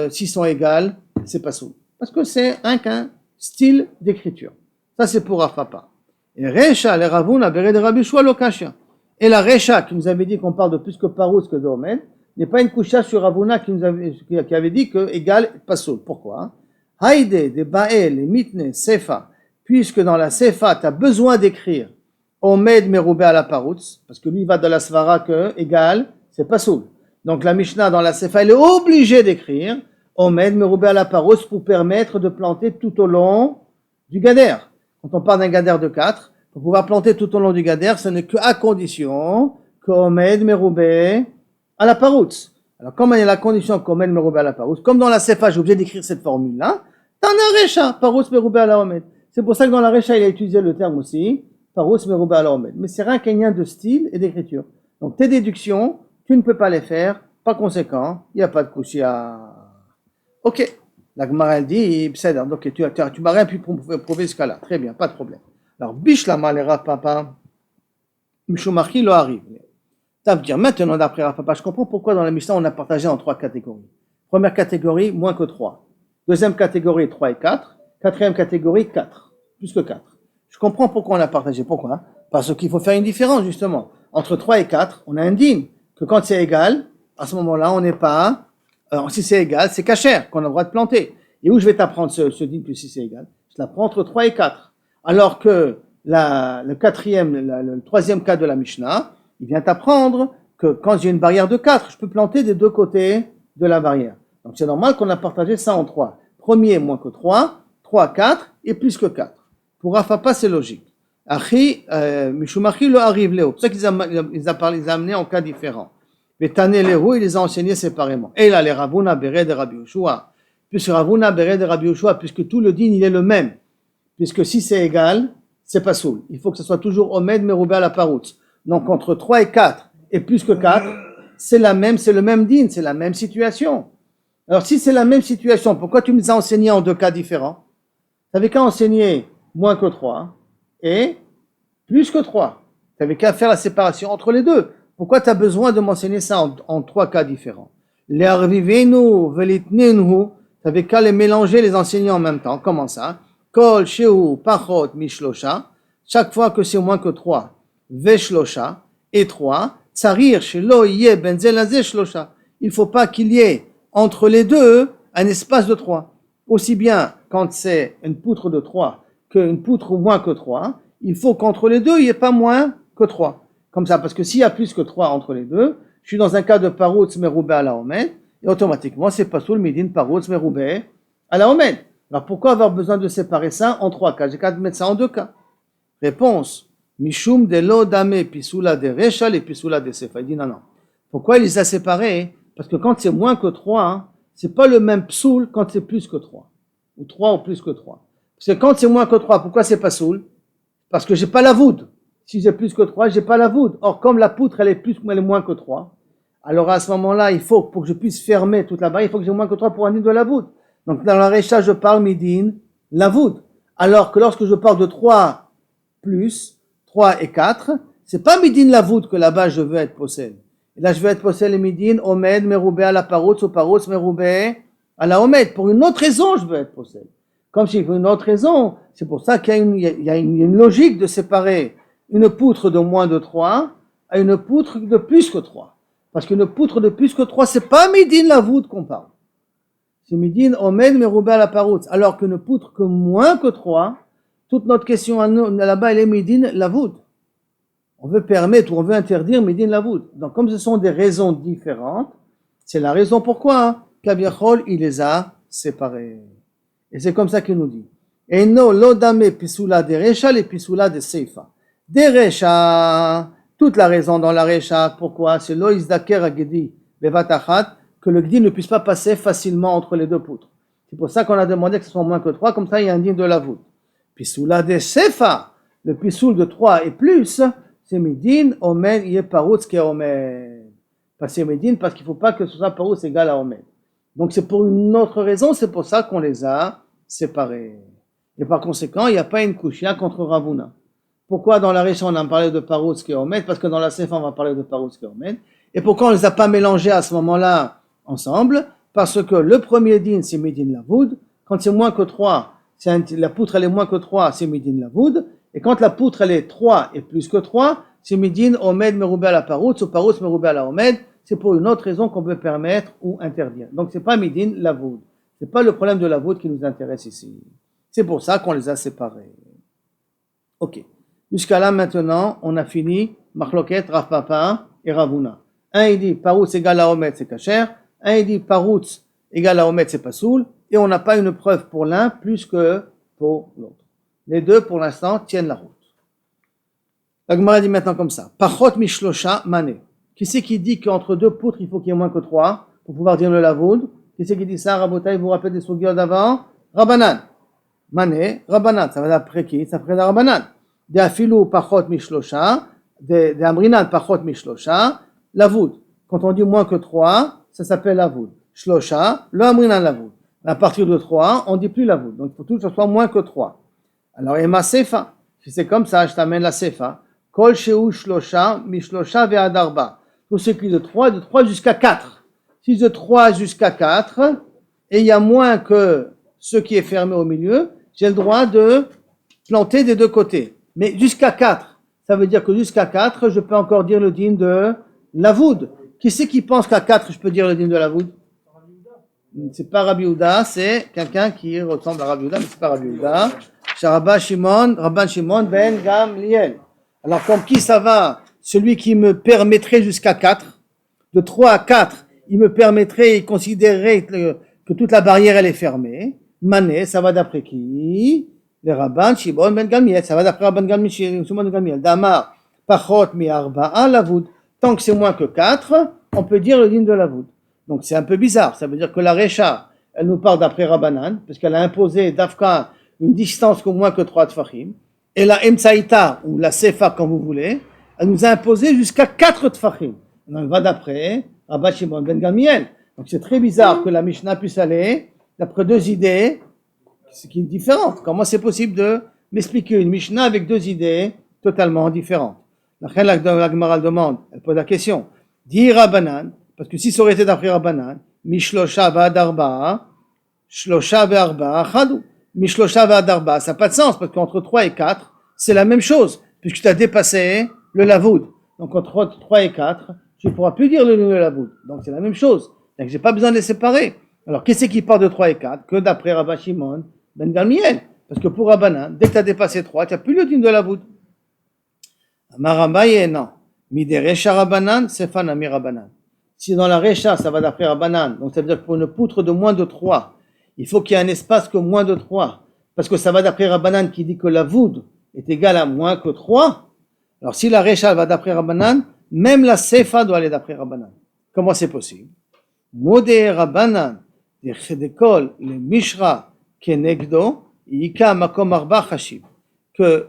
s'ils sont égales, c'est pas sous. Parce que c'est qu'un style d'écriture. Ça, c'est pour Rav Papa. Et Recha, le Ravuna, bere de Rabbi Yoshua lo Kasha. Et la Recha, qui nous avait dit qu'on parle de plus que Paroutz que de Omed, n'est pas une coucha sur Ravuna qui avait dit que égal, pas sous. Pourquoi? Haïde, de Baël, Mitne, Sefa. Puisque dans la Sefa, tu as besoin d'écrire Omed Meroube à la Paroutz, parce que lui, il va de la Svara que égal, c'est pas sous. Donc la Mishnah dans la Sefa, elle est obligée d'écrire Omed Meroube à la Paroutz pour permettre de planter tout au long du Gader. Quand on parle d'un Gader de 4, pour pouvoir planter tout au long du Gader, ce n'est qu'à condition que Omed Meroube à la Paroutz. Alors comme il y a la condition qu'Omed Meroube à la Paroutz, comme dans la Sefa, j'ai obligé d'écrire cette formule-là, t'en as Recha, Paroutz Meroube à la Omed. C'est pour ça que dans la Recha, il a utilisé le terme aussi, Paroutz Meroube à la Omed. Mais c'est rien qu'un lien de style et d'écriture. Donc tes déductions, tu ne peux pas les faire, pas conséquent, il n'y a pas de kushia. Ok, la Gemara elle dit, donc tu m'as rien pu prouver ce cas-là, très bien, pas de problème. Alors, Bishlama le Rav Papa, Mishumachi lo arrive. Ça veut dire maintenant d'après Rav Papa, je comprends pourquoi dans la Mishnah on a partagé en 3 catégories. Première catégorie, moins que 3. Deuxième catégorie, 3 et 4. Quatrième catégorie, 4. Plus que 4. Je comprends pourquoi on a partagé. Pourquoi? Parce qu'il faut faire une différence, justement. Entre 3 et 4, on a un din. Que quand c'est égal, à ce moment-là, on n'est pas... si c'est égal, c'est cachère, qu'on a le droit de planter. Et où je vais t'apprendre ce din que si c'est égal? Je l'apprends entre 3 et 4. Alors que le troisième cas de la Mishnah, il vient t'apprendre que quand j'ai une barrière de 4, je peux planter des deux côtés de la barrière. Donc c'est normal qu'on a partagé ça en 3. Premier moins que 3, 3, 4 et plus que 4. Pour Rafapa, c'est logique. Achi, Mishumachi le arrive Léo. C'est pour ça qu'ils ont amené en cas différent. Mais Tané Léo, il les a enseignés séparément. Et là, les Ravuna Beret de Rabbi Yoshua. Puisque Ravuna Beret de Rabbi Yoshua, puisque tout le din, il est le même. Puisque si c'est égal, c'est pas soul. Il faut que ce soit toujours Omed Meroubé à la Paroutz. Donc entre 3 et 4 et plus que 4, c'est le même din, c'est la même situation. Alors si c'est la même situation, pourquoi tu nous as enseigné en deux cas différents? Tu n'avais qu'à enseigner moins que 3 et plus que 3. Tu n'avais qu'à faire la séparation entre les deux. Pourquoi tu as besoin de m'enseigner ça en trois cas différents? Les arvivenu, velitnenu, tu n'avais qu'à les mélanger, les enseigner en même temps. Comment ça? Kol, sheu, pachot, mishlosha. Chaque fois que c'est moins que 3, veshlosha, et 3, tsarir, shelo, yé, benzel, azé, shlosha. Il ne faut pas qu'il y ait entre les deux un espace de 3. Aussi bien quand c'est une poutre de 3 qu'une poutre moins que 3, il faut qu'entre les deux, il n'y ait pas moins que 3. Comme ça, parce que s'il y a plus que 3 entre les deux, je suis dans un cas de paroutz meroubé à la omed, et automatiquement, c'est pas sous le midin paroutz meroubé à la omed. Alors pourquoi avoir besoin de séparer ça en 3 cas? J'ai qu'à mettre ça en 2 cas. Réponse. Mishum de lo dame pisula de rechal et pisula de sefa. Il dit non. Pourquoi il les a séparés? Parce que quand c'est moins que 3, c'est pas le même psoul quand c'est plus que 3. Ou 3 ou plus que 3. Parce que quand c'est moins que 3, pourquoi c'est pas soul? Parce que j'ai pas la voûte. Si j'ai plus que 3, j'ai pas la voûte. Or, comme la poutre, elle est moins que 3, alors à ce moment-là, pour que je puisse fermer toute la barrière, il faut que j'ai moins que 3 pour un de la voûte. Donc, dans la récha, je parle midin, la voûte. Alors que lorsque je parle de 3 plus, 3 et 4, c'est pas midin la voûte que là-bas je veux être possède. Et là, je veux être possède les midin, omed, meroubé à la paroutz, ou paroutz, meroubé à la omed. Pour une autre raison, je veux être possède. Comme si pour une autre raison, c'est pour ça qu'il y a une logique de séparer une poutre de moins de 3 à une poutre de plus que 3. Parce qu'une poutre de plus que 3, c'est pas midin la voûte qu'on parle. C'est midin omed meroubé à la paroutz. Alors qu'une poutre que moins que 3, toute notre question là-bas, elle est midin la voûte. On veut permettre ou on veut interdire midin la voûte. Donc comme ce sont des raisons différentes, c'est la raison pourquoi Kaviachol, il les a séparés. Et c'est comme ça qu'il nous dit. Et no lodame pisula de recha les pisula de seifa. Des recha, toute la raison dans la recha, pourquoi? C'est lo izdaker agedi bevatachat, que le gdi ne puisse pas passer facilement entre les deux poutres. C'est pour ça qu'on a demandé que ce soit moins que 3, comme ça il y a un din de la voûte. Pisula de seifa, le pisoul de 3 et plus, c'est midin, omen, il est paroutz qui est omen. C'est midin parce qu'il ne faut pas que ce soit paroutz égal à omen. Donc c'est pour une autre raison, c'est pour ça qu'on les a séparés. Et par conséquent, il n'y a pas une kushia contre Ravuna. Pourquoi dans la Récha on a parlé de paroutz qui est omen? Parce que dans la Sefa on va parler de paroutz qui est omen. Et pourquoi on ne les a pas mélangés à ce moment-là ensemble? Parce que le premier din c'est midin lavoud. Quand c'est moins que 3, la poutre elle est moins que 3, c'est midin lavoud. Et quand la poutre elle est 3 et plus que 3, c'est midin omed meroubé à la paroutz ou paroutz meroubé à la omed. C'est pour une autre raison qu'on peut permettre ou interdire. Donc c'est pas midin lavoud. C'est pas le problème de la voûte qui nous intéresse ici. C'est pour ça qu'on les a séparés. Ok. Jusqu'à là maintenant, on a fini Machloket, Rav Papa et Ravuna. Un il dit paroutz égale à omet, c'est kacher. Un il dit paroutz égale à omet, c'est pas soul. Et on n'a pas une preuve pour l'un plus que pour l'autre. Les deux pour l'instant tiennent la route. La Gemara dit maintenant comme ça. Pachot mishlosha mané. Qui c'est qui dit qu'entre deux poutres il faut qu'il y ait moins que 3 pour pouvoir dire le lavoud? Qui c'est qui dit ça? Rabotai, vous vous rappelez des sougiots d'avant? Rabbanan. Mané, Rabbanan. Ça va d'après qui? Ça ferait de Rabbanan. De afilou pachot mishlosha, de amrinan pachot mishlosha, lavoud. Quand on dit moins que 3, ça s'appelle lavoud. Shlosha, le amrinan lavoud. À partir de 3, on dit plus lavoud. Donc il faut tout que ce soit moins que 3. Alors, Ema Sefa. Si c'est comme ça, je t'amène la Sefa. Kol sheu shlosha, mishlosha ve'adarba. Tout ce qui est de 3 jusqu'à 4. Si de 3 jusqu'à 4, et il y a moins que ce qui est fermé au milieu, j'ai le droit de planté des deux côtés. Mais jusqu'à 4, ça veut dire que jusqu'à 4, je peux encore dire le din de l'avoud. Qui c'est qui pense qu'à 4, je peux dire le din de l'avoud? C'est pas Rabbi Houda, c'est quelqu'un qui ressemble à Rabbi Houda, mais c'est pas Rabbi Houda. C'est Rabban Shimon ben Gamliel. Alors, comme qui ça va? Celui qui me permettrait jusqu'à 4. De 3 à 4, il me permettrait, il considérerait que toute la barrière, elle est fermée. Mané, ça va d'après qui? Le Rabban Shimon ben Gamliel. Ça va d'après Rabban Shimon ben Gamliel. Damar, Pachot mi arba'a l'avoud. Tant que c'est moins que 4, on peut dire le din de l'avoud. Donc c'est un peu bizarre. Ça veut dire que la Recha, elle nous parle d'après Rabbanan, parce qu'elle a imposé d'Afka une distance qu'au moins que 3 tfachim. Et la Emtsaïta, ou la Sefa, comme vous voulez, elle nous a imposé jusqu'à 4 tfachim. On va d'après Rabban Shimon ben Gamliel. Donc c'est très bizarre que la Mishnah puisse aller d'après deux idées, ce qui est différent. Comment c'est possible de m'expliquer une Mishnah avec deux idées totalement différentes? La Gemara demande, elle pose la question. Dit Rabbanan, parce que si ça aurait été d'après Rabbanan, Mishlosha va'ad arba'a, Shlosha ve'arba'a chadou. Mishlosha va'ad arba'a, ça n'a pas de sens, parce qu'entre 3 et 4, c'est la même chose, puisque tu as dépassé le lavoud. Donc entre 3 et 4, tu ne pourras plus dire le lavoud. Donc c'est la même chose. Donc j'ai pas besoin de les séparer. Alors qu'est-ce qui part de 3 et 4 que d'après Rabban Shimon ben Gamliel? Parce que pour Rabbanan, dès que tu as dépassé 3, tu n'as plus le din de lavoud. Amar Abaye, non. Midé Recha Rabbanan, Sefan Ami Rabbanan. Si dans la Recha, ça va d'après Rabbanan, donc ça veut dire que pour une poutre de moins de 3, il faut qu'il y ait un espace que moins de 3. Parce que ça va d'après Rabbanan qui dit que la voud est égale à moins que 3. Alors si la Recha va d'après Rabbanan, même la Sefa doit aller d'après Rabbanan. Comment c'est possible? Modé Rabbanan, de kol le Mishra kenegdo, Ika makom arba chashib. Que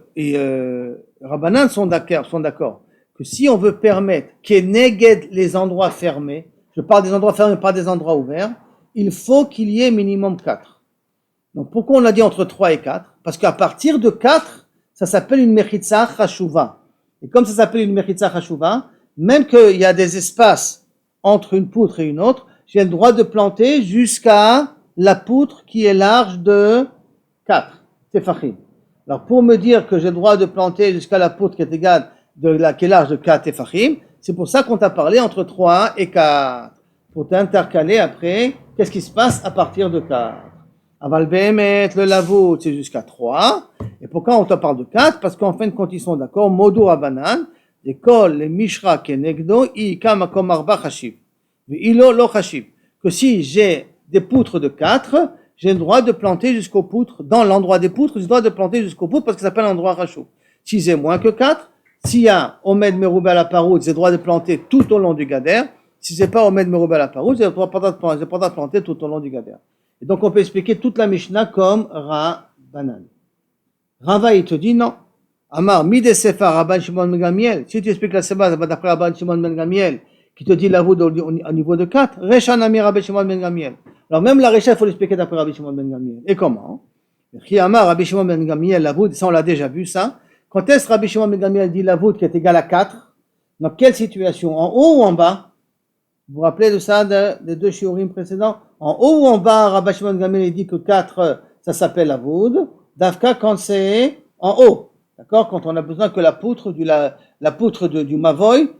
Rabbanan sont d'accord que si on veut permettre keneged les endroits fermés, je parle des endroits fermés, pas des endroits ouverts, il faut qu'il y ait minimum 4. Donc pourquoi on a dit entre 3 et 4? Parce qu'à partir de 4, ça s'appelle une mechitza chashuva. Et comme ça s'appelle une mechitza chashuva, même qu'il y a des espaces entre une poutre et une autre, j'ai le droit de planter jusqu'à la poutre qui est large de 4 tefachim. Alors pour me dire que j'ai le droit de planter jusqu'à la poutre qui est égale qui est large de 4 tefachim, c'est pour ça qu'on t'a parlé entre 3 et 4. Pour t'intercaler après, qu'est-ce qui se passe à partir de 4? Aval behemet, le lavout, c'est jusqu'à 3. Et pourquoi on te parle de 4? Parce qu'en fin de compte, ils sont d'accord. Modo Rabbanan, l'école, les Mishra kenegdo, ika makom arba chashib. Ilo lo chashib. Que si j'ai des poutres de 4, j'ai le droit de planter jusqu'aux poutres. Dans l'endroit des poutres, j'ai le droit de planter jusqu'aux poutres parce que ça s'appelle l'endroit rachou. Si j'ai moins que 4, s'il y a Omed Meroubé à la paroud, j'ai le droit de planter tout au long du gader. Si c'est pas Omed Meroubé à la paroud, j'ai le droit de planter tout au long du gader. Et donc on peut expliquer toute la Mishnah comme Rabbanan. Rava il te dit non. Amar mide sefa Rabban Shimon ben Gamliel. Si tu expliques la seba, ça va d'après Rabban Shimon ben Gamliel qui te dit la voûte au niveau de 4. Recha nami Rabban Shimon ben Gamliel. Alors même la Recha il faut l'expliquer d'après Rabban Shimon ben Gamliel. Et comment? Qui Amar Rabban Shimon ben Gamliel la voûte, ça on l'a déjà vu ça. Quand est-ce que Rabban Shimon ben Gamliel dit la voûte qui est égale à 4? Dans quelle situation? En haut ou en bas? Vous vous rappelez de ça, des deux shiurim précédents? En haut ou en bas, Rabban Shimon ben Gamliel dit que 4, ça s'appelle la voûte. D'Afka quand c'est en haut. D'accord? Quand on a besoin que la poutre du mavoy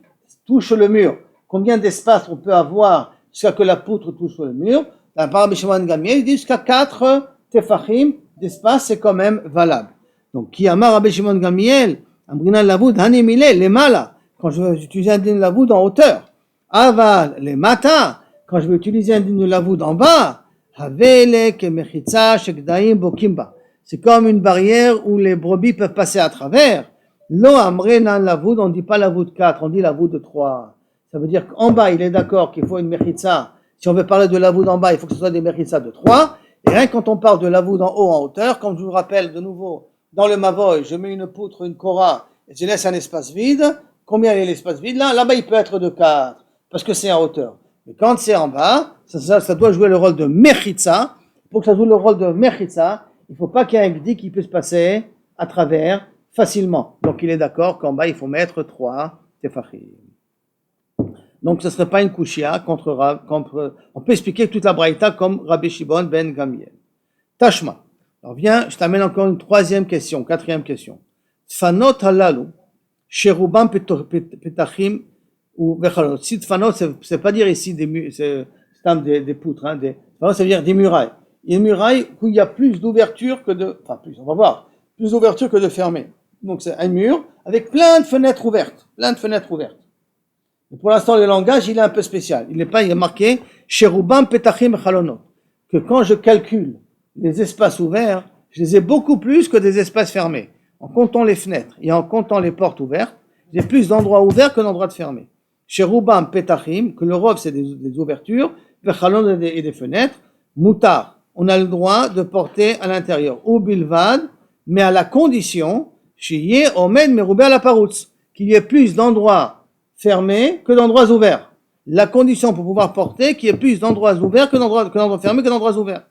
touche le mur. Combien d'espace on peut avoir jusqu'à que la poutre touche le mur? Rabban Shimon ben Gamliel dit jusqu'à 4 tefachim d'espace, c'est quand même valable. Donc, qui amar Rabban Shimon ben Gamliel, ambrina lavoud, hanemile, les mala, quand je veux utiliser un din de lavoud en hauteur. Aval, les mata, quand je veux utiliser un din de lavoud en bas. Havele, kemechitza, shekdaim, bokimba. C'est comme une barrière où les brebis peuvent passer à travers. Lo amre nan lavoud, on ne dit pas lavoud 4, on dit lavoud 3. Ça veut dire qu'en bas, il est d'accord qu'il faut une mechitza. Si on veut parler de lavoud en bas, il faut que ce soit des mechitza de 3. Et rien quand on parle de lavoud en haut, en hauteur, comme je vous rappelle de nouveau, dans le mavoy, je mets une poutre, une kora, et je laisse un espace vide. Combien est l'espace vide là? Là-bas, il peut être de 4, parce que c'est en hauteur. Mais quand c'est en bas, ça doit jouer le rôle de mechitza. Pour que ça joue le rôle de mechitza, il ne faut pas qu'il y ait un gdi qui puisse passer à travers facilement. Donc il est d'accord qu'en bas, il faut mettre 3 tefachim. Donc ce ne serait pas une kushia contre on peut expliquer toute la braïta comme Rabbi Shimon ben Gamliel. Tashma. Alors viens, je t'amène encore une quatrième question. Tfanot halalu, cherubam petachim ou vechalot. Si tfanot, c'est pas dire ici des poutres, hein, tfanot, ça veut dire des murailles. Il y a une muraille où il y a plus d'ouverture que de, enfin plus, on va voir, plus d'ouverture que de fermée. Donc c'est un mur avec plein de fenêtres ouvertes. Mais pour l'instant, le langage, il est un peu spécial. Il est marqué cherubam petachim vechalonot. Que quand je calcule les espaces ouverts, je les ai beaucoup plus que des espaces fermés. En comptant les fenêtres et en comptant les portes ouvertes, j'ai plus d'endroits ouverts que d'endroits fermés. Chez Roubam Petachim, que le rov c'est des ouvertures, Vechalon et des fenêtres, Moutar, on a le droit de porter à l'intérieur, ou Bilvad, mais à la condition, Shiye Omed Meroubé à la Paroutz, qu'il y ait plus d'endroits fermés que d'endroits ouverts. La condition pour pouvoir porter, qu'il y ait plus d'endroits ouverts que d'endroits fermés que d'endroits ouverts.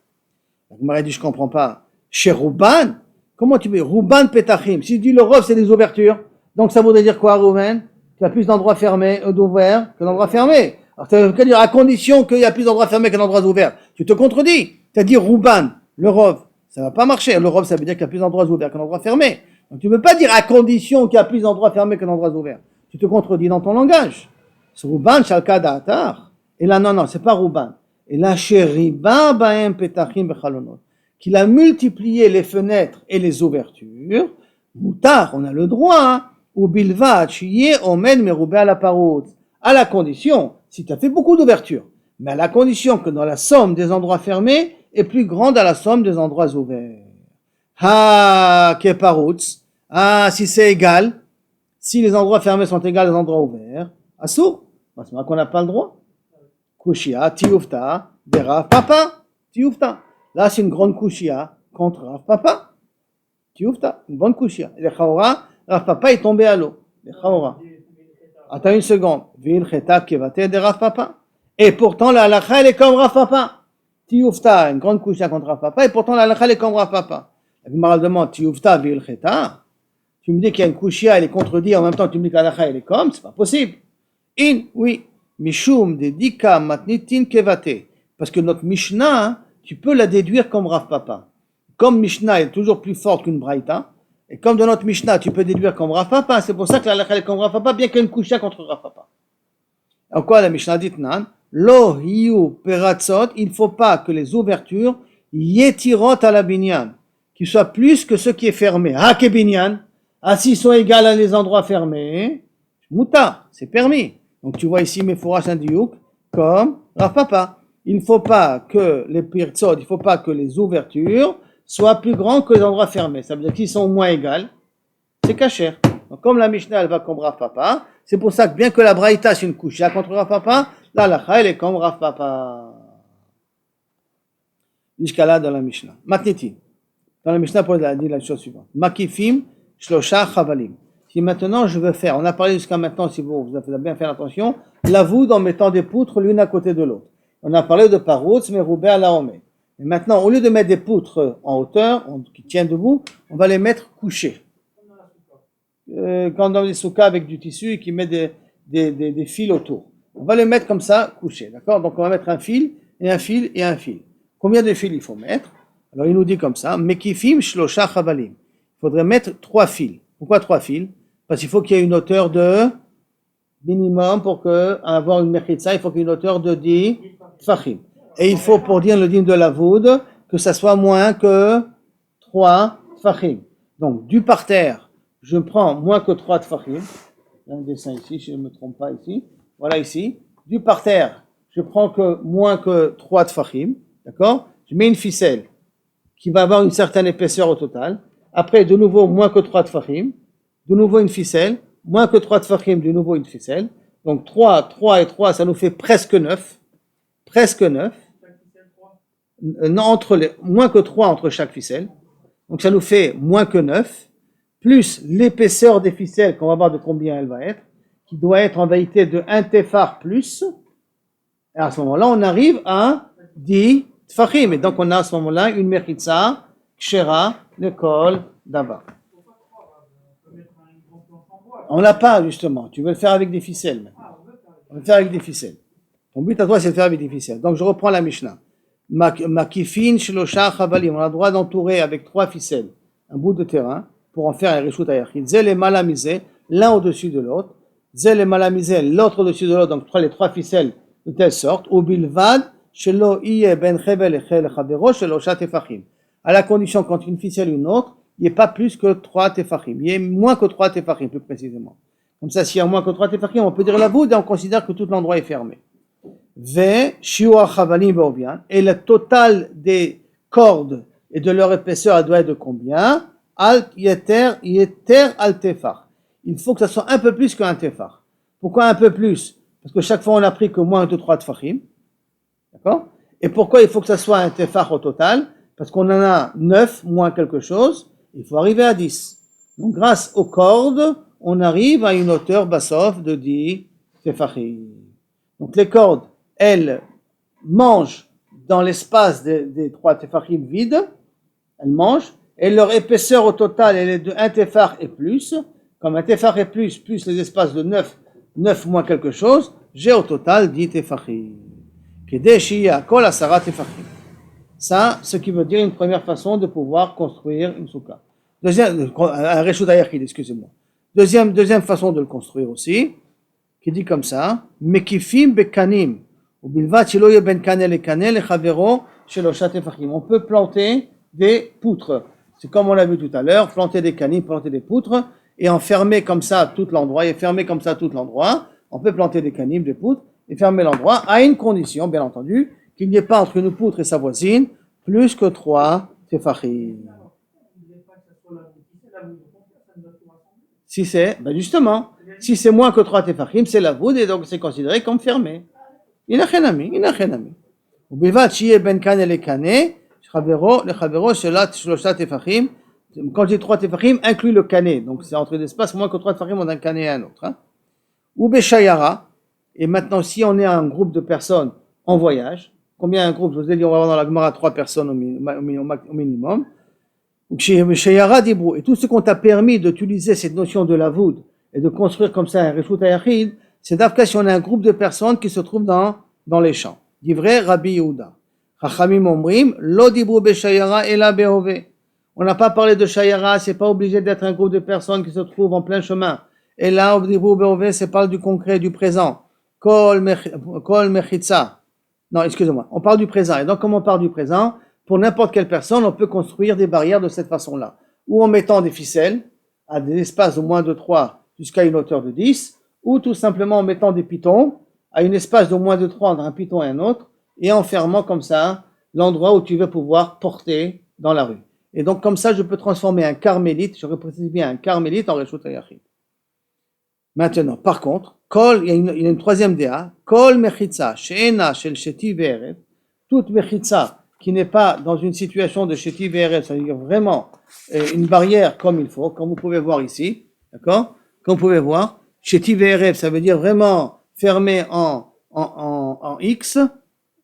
Donc, Marie dit, je comprends pas. Chez Rouban, comment tu mets Rouban Petachim? Si tu dis le rov, c'est des ouvertures. Donc, ça voudrait dire quoi, Rouven? Qu'il y a plus d'endroits fermés, d'ouverts, que d'endroits fermés. Alors, ça veut dire, à condition qu'il y a plus d'endroits fermés que d'endroits ouverts. Tu te contredis. Tu as dit Rouban, le rov. Ça va pas marcher. Le rov, ça veut dire qu'il y a plus d'endroits ouverts que d'endroits fermés. Donc, tu ne peux pas dire à condition qu'il y a plus d'endroits fermés que d'endroits ouverts. Tu te contredis dans ton langage. C'est Rouban, Shalka Da'atar. Et là, non, c'est pas Rouban. Et là, Sheriba Baem Petachim Bechalonot, qu'il a multiplié les fenêtres et les ouvertures, Moutar, on a le droit, ou Bilvat, Shiye, Omen, Meroubé à la Parout, à la condition, si tu as fait beaucoup d'ouvertures, mais à la condition que dans la somme des endroits fermés est plus grande à la somme des endroits ouverts. Ha, ke Paroutz, si c'est égal, si les endroits fermés sont égaux aux endroits ouverts, Assour, c'est vrai qu'on n'a pas le droit. Kushia, Tioufta, de Rav Papa, Tioufta. Là, c'est une grande Kushia contre Rav Papa. Tioufta, une bonne Kushia. Et le Chaora, Rav Papa est tombé à l'eau. Le Chaora. Attends une seconde. Vil Cheta Kevate de Rav Papa. Et pourtant, la halakha, elle est comme Rav Papa. Tioufta, une grande Kushia contre Rav Papa. Et pourtant, la halakha, elle est comme Rav Papa. La Gemara demande, Tioufta, Vil Cheta. Tu me dis qu'il y a une Kushia, elle est contredite, en même temps, tu me dis que la halakha, elle est comme, c'est pas possible. Oui. Mishum de Dika Matnitin Kevate. Parce que notre Mishnah, tu peux la déduire comme Rav Papa. Comme Mishnah est toujours plus forte qu'une Braïta, et comme dans notre Mishnah, tu peux déduire comme Rav Papa, c'est pour ça que la halakha est comme Rav Papa, bien qu'il y ait une coucha contre Rav Papa. En quoi la Mishnah dit nan? Lo hiu peratzot, il ne faut pas que les ouvertures yetirot à la binyan, qu'ils soient plus que ce qui est fermé. Ah, que binyan, s'ils sont égaux à les endroits fermés, mouta, c'est permis. Donc tu vois ici Mefourash Indiouk comme Rav Papa. Il ne faut pas que les pirtzot, il ne faut pas que les ouvertures soient plus grandes que les endroits fermés. Ça veut dire qu'ils sont moins égales. C'est kasher. Donc comme la Mishnah elle va comme Rav Papa, c'est pour ça que bien que la Braïta c'est une couche contre Rav Papa, la halakha elle est comme Rav Papa. Jusqu'à là dans la Mishnah. Matniti. Dans la Mishnah pour dire la chose suivante. Makifim shlosha chavalim. Si maintenant je veux faire, on a parlé jusqu'à maintenant, si vous avez bien fait attention, la voûte en mettant des poutres l'une à côté de l'autre. On a parlé de paroutz, mais roubé à la homé. Et maintenant, au lieu de mettre des poutres en hauteur, qui tiennent debout, on va les mettre couchées. Quand on a des soukas avec du tissu et qui met des fils autour. On va les mettre comme ça, couchés, d'accord? Donc on va mettre un fil, et un fil, et un fil. Combien de fils il faut mettre? Alors il nous dit comme ça, mekifim shlosha chavalim. Il faudrait mettre 3 fils. Pourquoi 3 fils? Parce qu'il faut qu'il y ait une hauteur de minimum pour avoir une mechitza, il faut qu'il y ait une hauteur de 10 tfachim. Et il faut, pour dire le dîme de la voûte, que ça soit moins que 3 tfachim. Donc, du parterre, je prends moins que 3 tfachim. Il y a un dessin ici, si je ne me trompe pas ici. Voilà ici. Du parterre, je prends que moins que 3 tfachim. D'accord? Je mets une ficelle qui va avoir une certaine épaisseur au total. Après, de nouveau, moins que 3 tfachim. De nouveau une ficelle, moins que 3 tfachim, de nouveau une ficelle. Donc 3 et 3, ça nous fait presque 9. Presque 9. Non, moins que 3 entre chaque ficelle. Donc ça nous fait moins que 9. Plus l'épaisseur des ficelles, qu'on va voir de combien elle va être, qui doit être en vérité de 1 tefar plus. Et à ce moment-là, on arrive à 10 tfachim. Et donc on a à ce moment-là une mechitza, kshera, lekol, dava. On l'a pas, justement. Tu veux le faire avec des ficelles. On va le faire avec des ficelles. Ton but à toi, c'est de le faire avec des ficelles. Donc, je reprends la Mishnah. Makifin shelosha chavalim. On a le droit d'entourer avec 3 ficelles un bout de terrain pour en faire un reshut hayachid. Zel et malamisé, l'un au-dessus de l'autre. Zel et malamisé, l'autre au-dessus de l'autre. Donc les 3 ficelles de telle sorte. Ou bilvad shelo iye ben chevel echel chavero shelosha tefachim. À la condition qu'entre une ficelle et une autre, il n'y ait pas plus que 3 tefachim. Il y ait moins que 3 tefachim, plus précisément. Comme ça, s'il y a moins que 3 tefachim, on peut dire la voûte et on considère que tout l'endroit est fermé. Ve shiur chavalim beovian. Et le total des cordes et de leur épaisseur, elle doit être de combien? Al yeter al tefach. Il faut que ça soit un peu plus qu'un tefach. Pourquoi un peu plus? Parce que chaque fois on a pris que moins de 3 tefachim. D'accord? Et pourquoi il faut que ça soit un tefach au total? Parce qu'on en a 9 moins quelque chose, il faut arriver à 10. Donc grâce aux cordes, on arrive à une hauteur bassof de 10 tefachim. Donc les cordes, elles mangent dans l'espace des 3 tefachim vides, elles mangent, et leur épaisseur au total, elle est de 1 tefach et plus. Comme un tefach et plus les espaces de 9 moins quelque chose, j'ai au total 10 tefachim. Kedeshia kol asara tefachim. Ça, ce qui veut dire une première façon de pouvoir construire une soukha. Un reshut hayachid, excusez-moi. Deuxième façon de le construire aussi, qui dit comme ça, mekifim bekanim, ou bilvat shelo ye ben kanel et kanel et chavero shelosha tefachim. On peut planter des poutres. C'est comme on l'a vu tout à l'heure, planter des canim, planter des poutres, et enfermer comme ça tout l'endroit, On peut planter des canim, des poutres, et fermer l'endroit, à une condition, bien entendu, qu'il n'y ait pas entre une poutre et sa voisine plus que 3 tefachim. Si c'est, justement, si c'est moins que 3 tefachim, c'est la voûte et donc c'est considéré comme fermé. Inachenami. Ubivat shiye ben kane le kane, le chavero shelat shlosha tefachim. Quand j'ai 3 tefachim, inclut le kane. Donc c'est entre l'espace moins que 3 tefachim d'un kane et un autre. Ou beshayara. Et maintenant, si on est un groupe de personnes en voyage, combien un groupe? Je vous ai dit, on va avoir dans la Gemara 3 personnes au minimum. Et tout ce qu'on t'a permis d'utiliser cette notion de la voûte et de construire comme ça un reshut hayachid, c'est d'abord si on a un groupe de personnes qui se trouvent dans les champs. Divrei Rabbi Yehuda. Chachamim omrim, lo dibru beshayara ela behove. On n'a pas parlé de shayara, c'est pas obligé d'être un groupe de personnes qui se trouvent en plein chemin. Et là, dibru behove, c'est parle du concret, du présent. Kol mechitza. Non, excusez-moi, on parle du présent. Et donc, comme on parle du présent, pour n'importe quelle personne, on peut construire des barrières de cette façon-là. Ou en mettant des ficelles à des espaces de moins de 3 jusqu'à une hauteur de 10, ou tout simplement en mettant des pitons à une espace de moins de 3 entre un piton et un autre, et en fermant comme ça l'endroit où tu veux pouvoir porter dans la rue. Et donc, comme ça, je peux transformer un carmélite, je précise bien un carmélite en reshut hayachid. Maintenant, par contre, il y a une troisième déa, kol mechitza, she'ena shel sheti ve'erev, toute mechitza qui n'est pas dans une situation de sheti ve'erev, c'est-à-dire vraiment une barrière comme il faut, comme vous pouvez voir ici, d'accord? Comme vous pouvez voir, sheti ve'erev, ça veut dire vraiment fermé en X,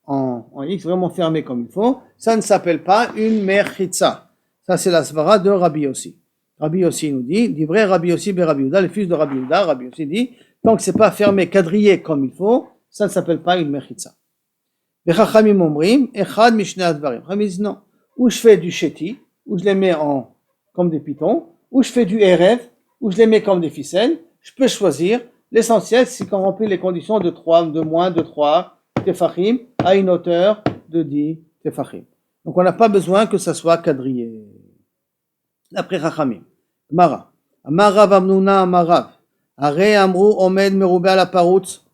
en X, vraiment fermé comme il faut, ça ne s'appelle pas une mechitza. Ça, c'est la svara de Rabbi Yossi. Rabbi Yossi nous dit, vrai Rabbi Yossi ben Rabbi Yehuda, le fils de Rabbi Yehuda, Rabbi Yossi dit, tant que c'est pas fermé, quadrillé comme il faut, ça ne s'appelle pas une mechitza. Les Chachamim omrim, echad mishnei advarim. Chachamim disent non, ou je fais du sheti, ou je les mets comme des pitons, ou je fais du erev, ou je les mets comme des ficelles, je peux choisir. L'essentiel, c'est qu'on remplit les conditions de moins de 3 tefachim à une hauteur de 10 tefachim. Donc on n'a pas besoin que ça soit quadrillé. D'après Chachamim. Mara. Amarav Amnuna Amarav. Are Amru Omed Meroubé à la Paroutz.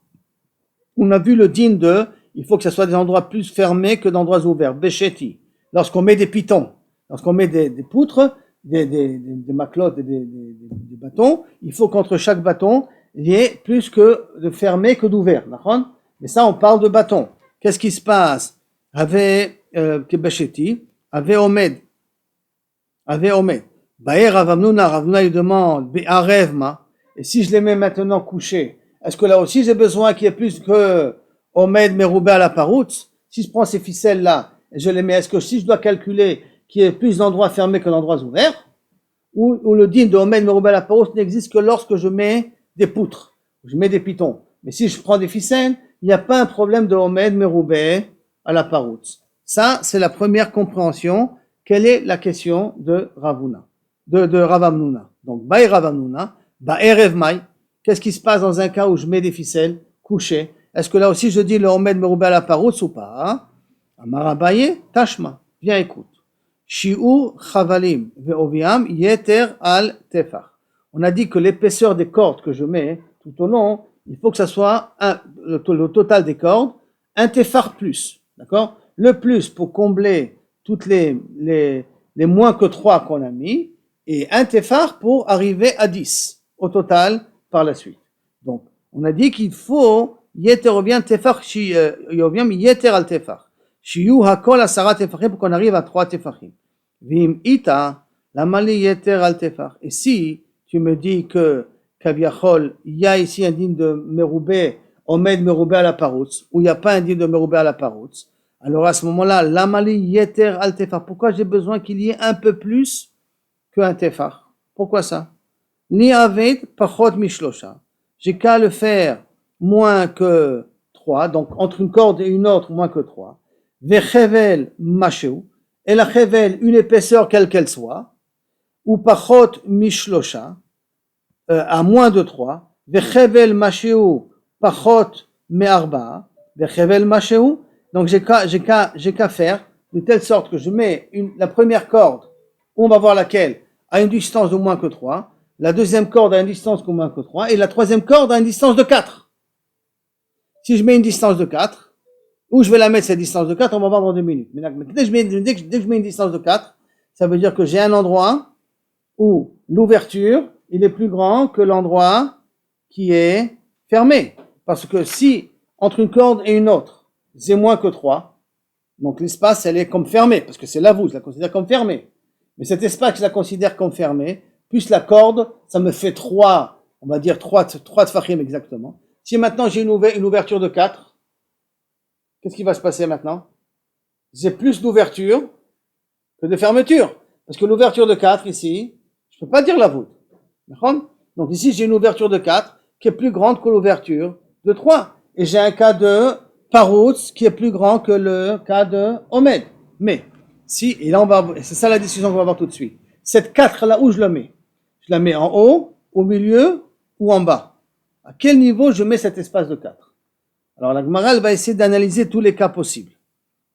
On a vu le din de, il faut que ce soit des endroits plus fermés que d'endroits ouverts. Besheti. Lorsqu'on met des pitons, lorsqu'on met des poutres, des maclottes et des bâtons, il faut qu'entre chaque bâton, il y ait plus que de fermé que d'ouvert. Mais ça, on parle de bâtons. Qu'est-ce qui se passe? Besheti. Ave Omed. Baer Ravamnuna, il demande, Be'arevma, et si je les mets maintenant couchés, est-ce que là aussi j'ai besoin qu'il y ait plus que Omed Meroubé à la Paroutz? Si je prends ces ficelles-là, et je les mets, est-ce que si je dois calculer qu'il y ait plus d'endroits fermés que d'endroits ouverts? Ou le din de Omed Meroubé à la Paroutz n'existe que lorsque je mets des poutres, je mets des pitons. Mais si je prends des ficelles, il n'y a pas un problème de Omed Meroubé à la Paroutz. Ça, c'est la première compréhension. Quelle est la question de Ravuna, de Rav Hamnouna? Donc, Baï Rav Hamnouna, Ba'erev Mai. Qu'est-ce qui se passe dans un cas où je mets des ficelles couchées? Est-ce que là aussi je dis le Omed Meroubé à la Paroutz ou pas? Amar Abaye, Tashma. Viens, écoute. Shi'ur Chavalim Ve'oviam Yeter al Tefar. On a dit que l'épaisseur des cordes que je mets tout au long, il faut que ça soit le total des cordes, un Tefar plus. D'accord? Le plus pour combler toutes les moins que 3 qu'on a mis, et un Tefar pour arriver à 10 au total par la suite. Donc, on a dit qu'il faut Yeter Oviam Tefar Oviam Yeter al Tefar. Shiyu Hakol Asara Tefachim pour qu'on arrive à 3 Tefachim. Vim ita la mali yeter al tefar. Et si tu me dis que Kaviachol, il y a ici un digne de Meroubé, Omed Meroubé à la Paroutz, ou il n'y a pas un digne de Meroubé à la Paroutz, alors à ce moment-là, la mali yeter al tefar. Pourquoi j'ai besoin qu'il y ait un peu plus qu'un tefar? Pourquoi ça? Ni avet pachot mishlosha. J'ai qu'à le faire moins que 3, donc entre une corde et une autre, moins que 3. Vechevel masheu. Et la chevel, une épaisseur quelle qu'elle soit, ou pachot mishlosha, à moins de 3, vechevel masheu pachot me'arba, vechevel masheu, donc j'ai qu'à faire de telle sorte que je mets la première corde, on va voir laquelle, à une distance de moins que 3, la deuxième corde à une distance de moins que 3, et la troisième corde à une distance de 4. Si je mets une distance de 4, où je vais la mettre cette distance de 4, on va voir dans 2 minutes. Mais dès que je mets une distance de 4, ça veut dire que j'ai un endroit où l'ouverture, il est plus grand que l'endroit qui est fermé. Parce que si, entre une corde et une autre, c'est moins que 3, donc l'espace, elle est comme fermée, parce que c'est la voûte, je la considère comme fermée. Mais cet espace, je la considère comme fermé, plus la corde, ça me fait 3, on va dire 3 tfachim exactement. Si maintenant j'ai une ouverture de 4, qu'est-ce qui va se passer maintenant? J'ai plus d'ouverture que de fermeture. Parce que l'ouverture de 4 ici, je ne peux pas dire la voûte. Donc ici, j'ai une ouverture de 4 qui est plus grande que l'ouverture de 3. Et j'ai un cas de Paroutz qui est plus grand que le cas de Omed. Mais, si, et là c'est ça la décision qu'on va voir tout de suite. Cette 4 là, où je la mets? Je la mets en haut, au milieu ou en bas? À quel niveau je mets cet espace de 4? Alors la Gemara va essayer d'analyser tous les cas possibles.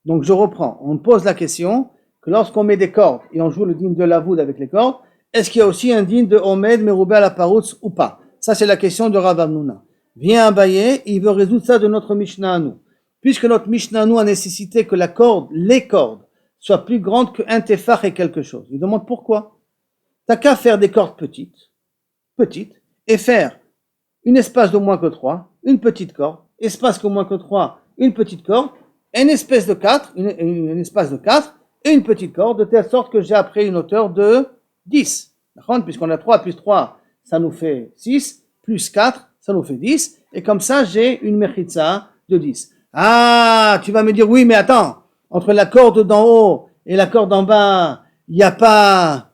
Donc je reprends. On pose la question que lorsqu'on met des cordes et on joue le digne de la voûte avec les cordes, est-ce qu'il y a aussi un digne de Omed Meroubé à la Paroutz ou pas? Ça c'est la question de Rav Hamnouna. Vient Abaye, il veut résoudre ça de notre Mishnah à nous. Puisque notre Mishnah à nous a nécessité que les cordes, soient plus grandes qu'un tefar et quelque chose. Il demande pourquoi. T'as qu'à faire des cordes petites, et faire une espace de moins que 3, une petite corde, espace que moins que 3, une petite corde, une espèce de 4, une espace de 4, et une petite corde, de telle sorte que j'ai après une hauteur de 10. Puisqu'on a 3 plus 3, ça nous fait 6, plus 4, ça nous fait 10, et comme ça, j'ai une mechitza de 10. Ah, tu vas me dire, oui, mais attends, entre la corde d'en haut et la corde d'en bas, il n'y a pas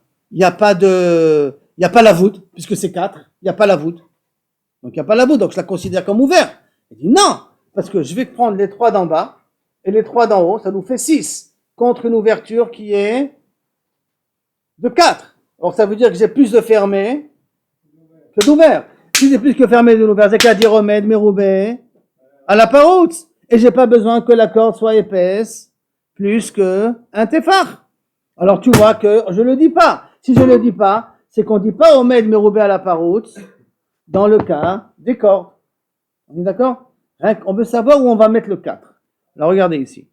la voûte, puisque c'est 4, il n'y a pas la voûte. Donc il n'y a pas la voûte, donc je la considère comme ouverte. Il dit non, parce que je vais prendre les 3 d'en bas et les 3 d'en haut, ça nous fait 6, contre une ouverture qui est de 4. Alors ça veut dire que j'ai plus de fermé que d'ouvert. Si j'ai plus que fermé que d'ouvert, c'est qu'à dire Omed Meroubé à la Paroutz. Et j'ai pas besoin que la corde soit épaisse plus que un tefar. Alors tu vois que je le dis pas. Si je le dis pas, c'est qu'on dit pas Omed Meroubé à la Paroutz dans le cas des cordes. On est d'accord? On veut savoir où on va mettre le 4. Alors regardez ici.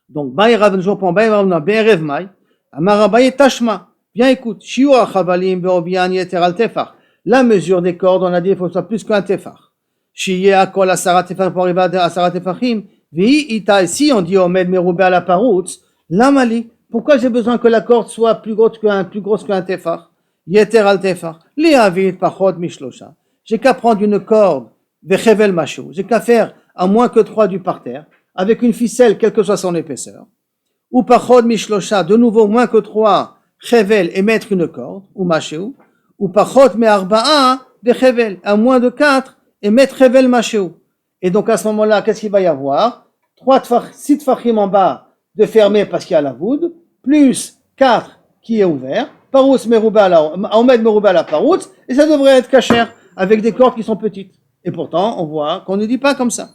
Donc, Baï Rav Njopon, Baï Rav Na, Be'erev Mai, Amar Baï Tashma. Bien écoute, Shiu Achavalim, Be'obian, Yeter al Tefar. La mesure des cordes, on a dit, il faut que ce soit plus qu'un Tefar. Shiye Akol Asara Tefar pour arriver à Asara Tefachim. Vi Ita, ici on dit Omed Meroubé à la Paroutz. Lamali. Pourquoi j'ai besoin que la corde soit plus grosse qu'un Tefar? Yeter al Tefar. Li Avid Pachot Mishlosha. J'ai qu'à prendre une corde, Vechevel Macho. J'ai qu'à faire à moins que 3 du parterre, avec une ficelle, quelle que soit son épaisseur. Ou Pachot Mishlosha, de nouveau moins que 3, Chevel, et mettre une corde, ou Macho. Ou Pachot Me'arba'a, Vechevel, à moins de 4, et mettre Chevel Macho. Et donc à ce moment-là, qu'est-ce qu'il va y avoir? 6 tfachim en bas, de fermer parce qu'il y a la voûte, plus 4 qui est ouvert, Parouts Merouba la Omed Merouba la Parouts, et ça devrait être cachère avec des cordes qui sont petites. Et pourtant, on voit qu'on ne dit pas comme ça.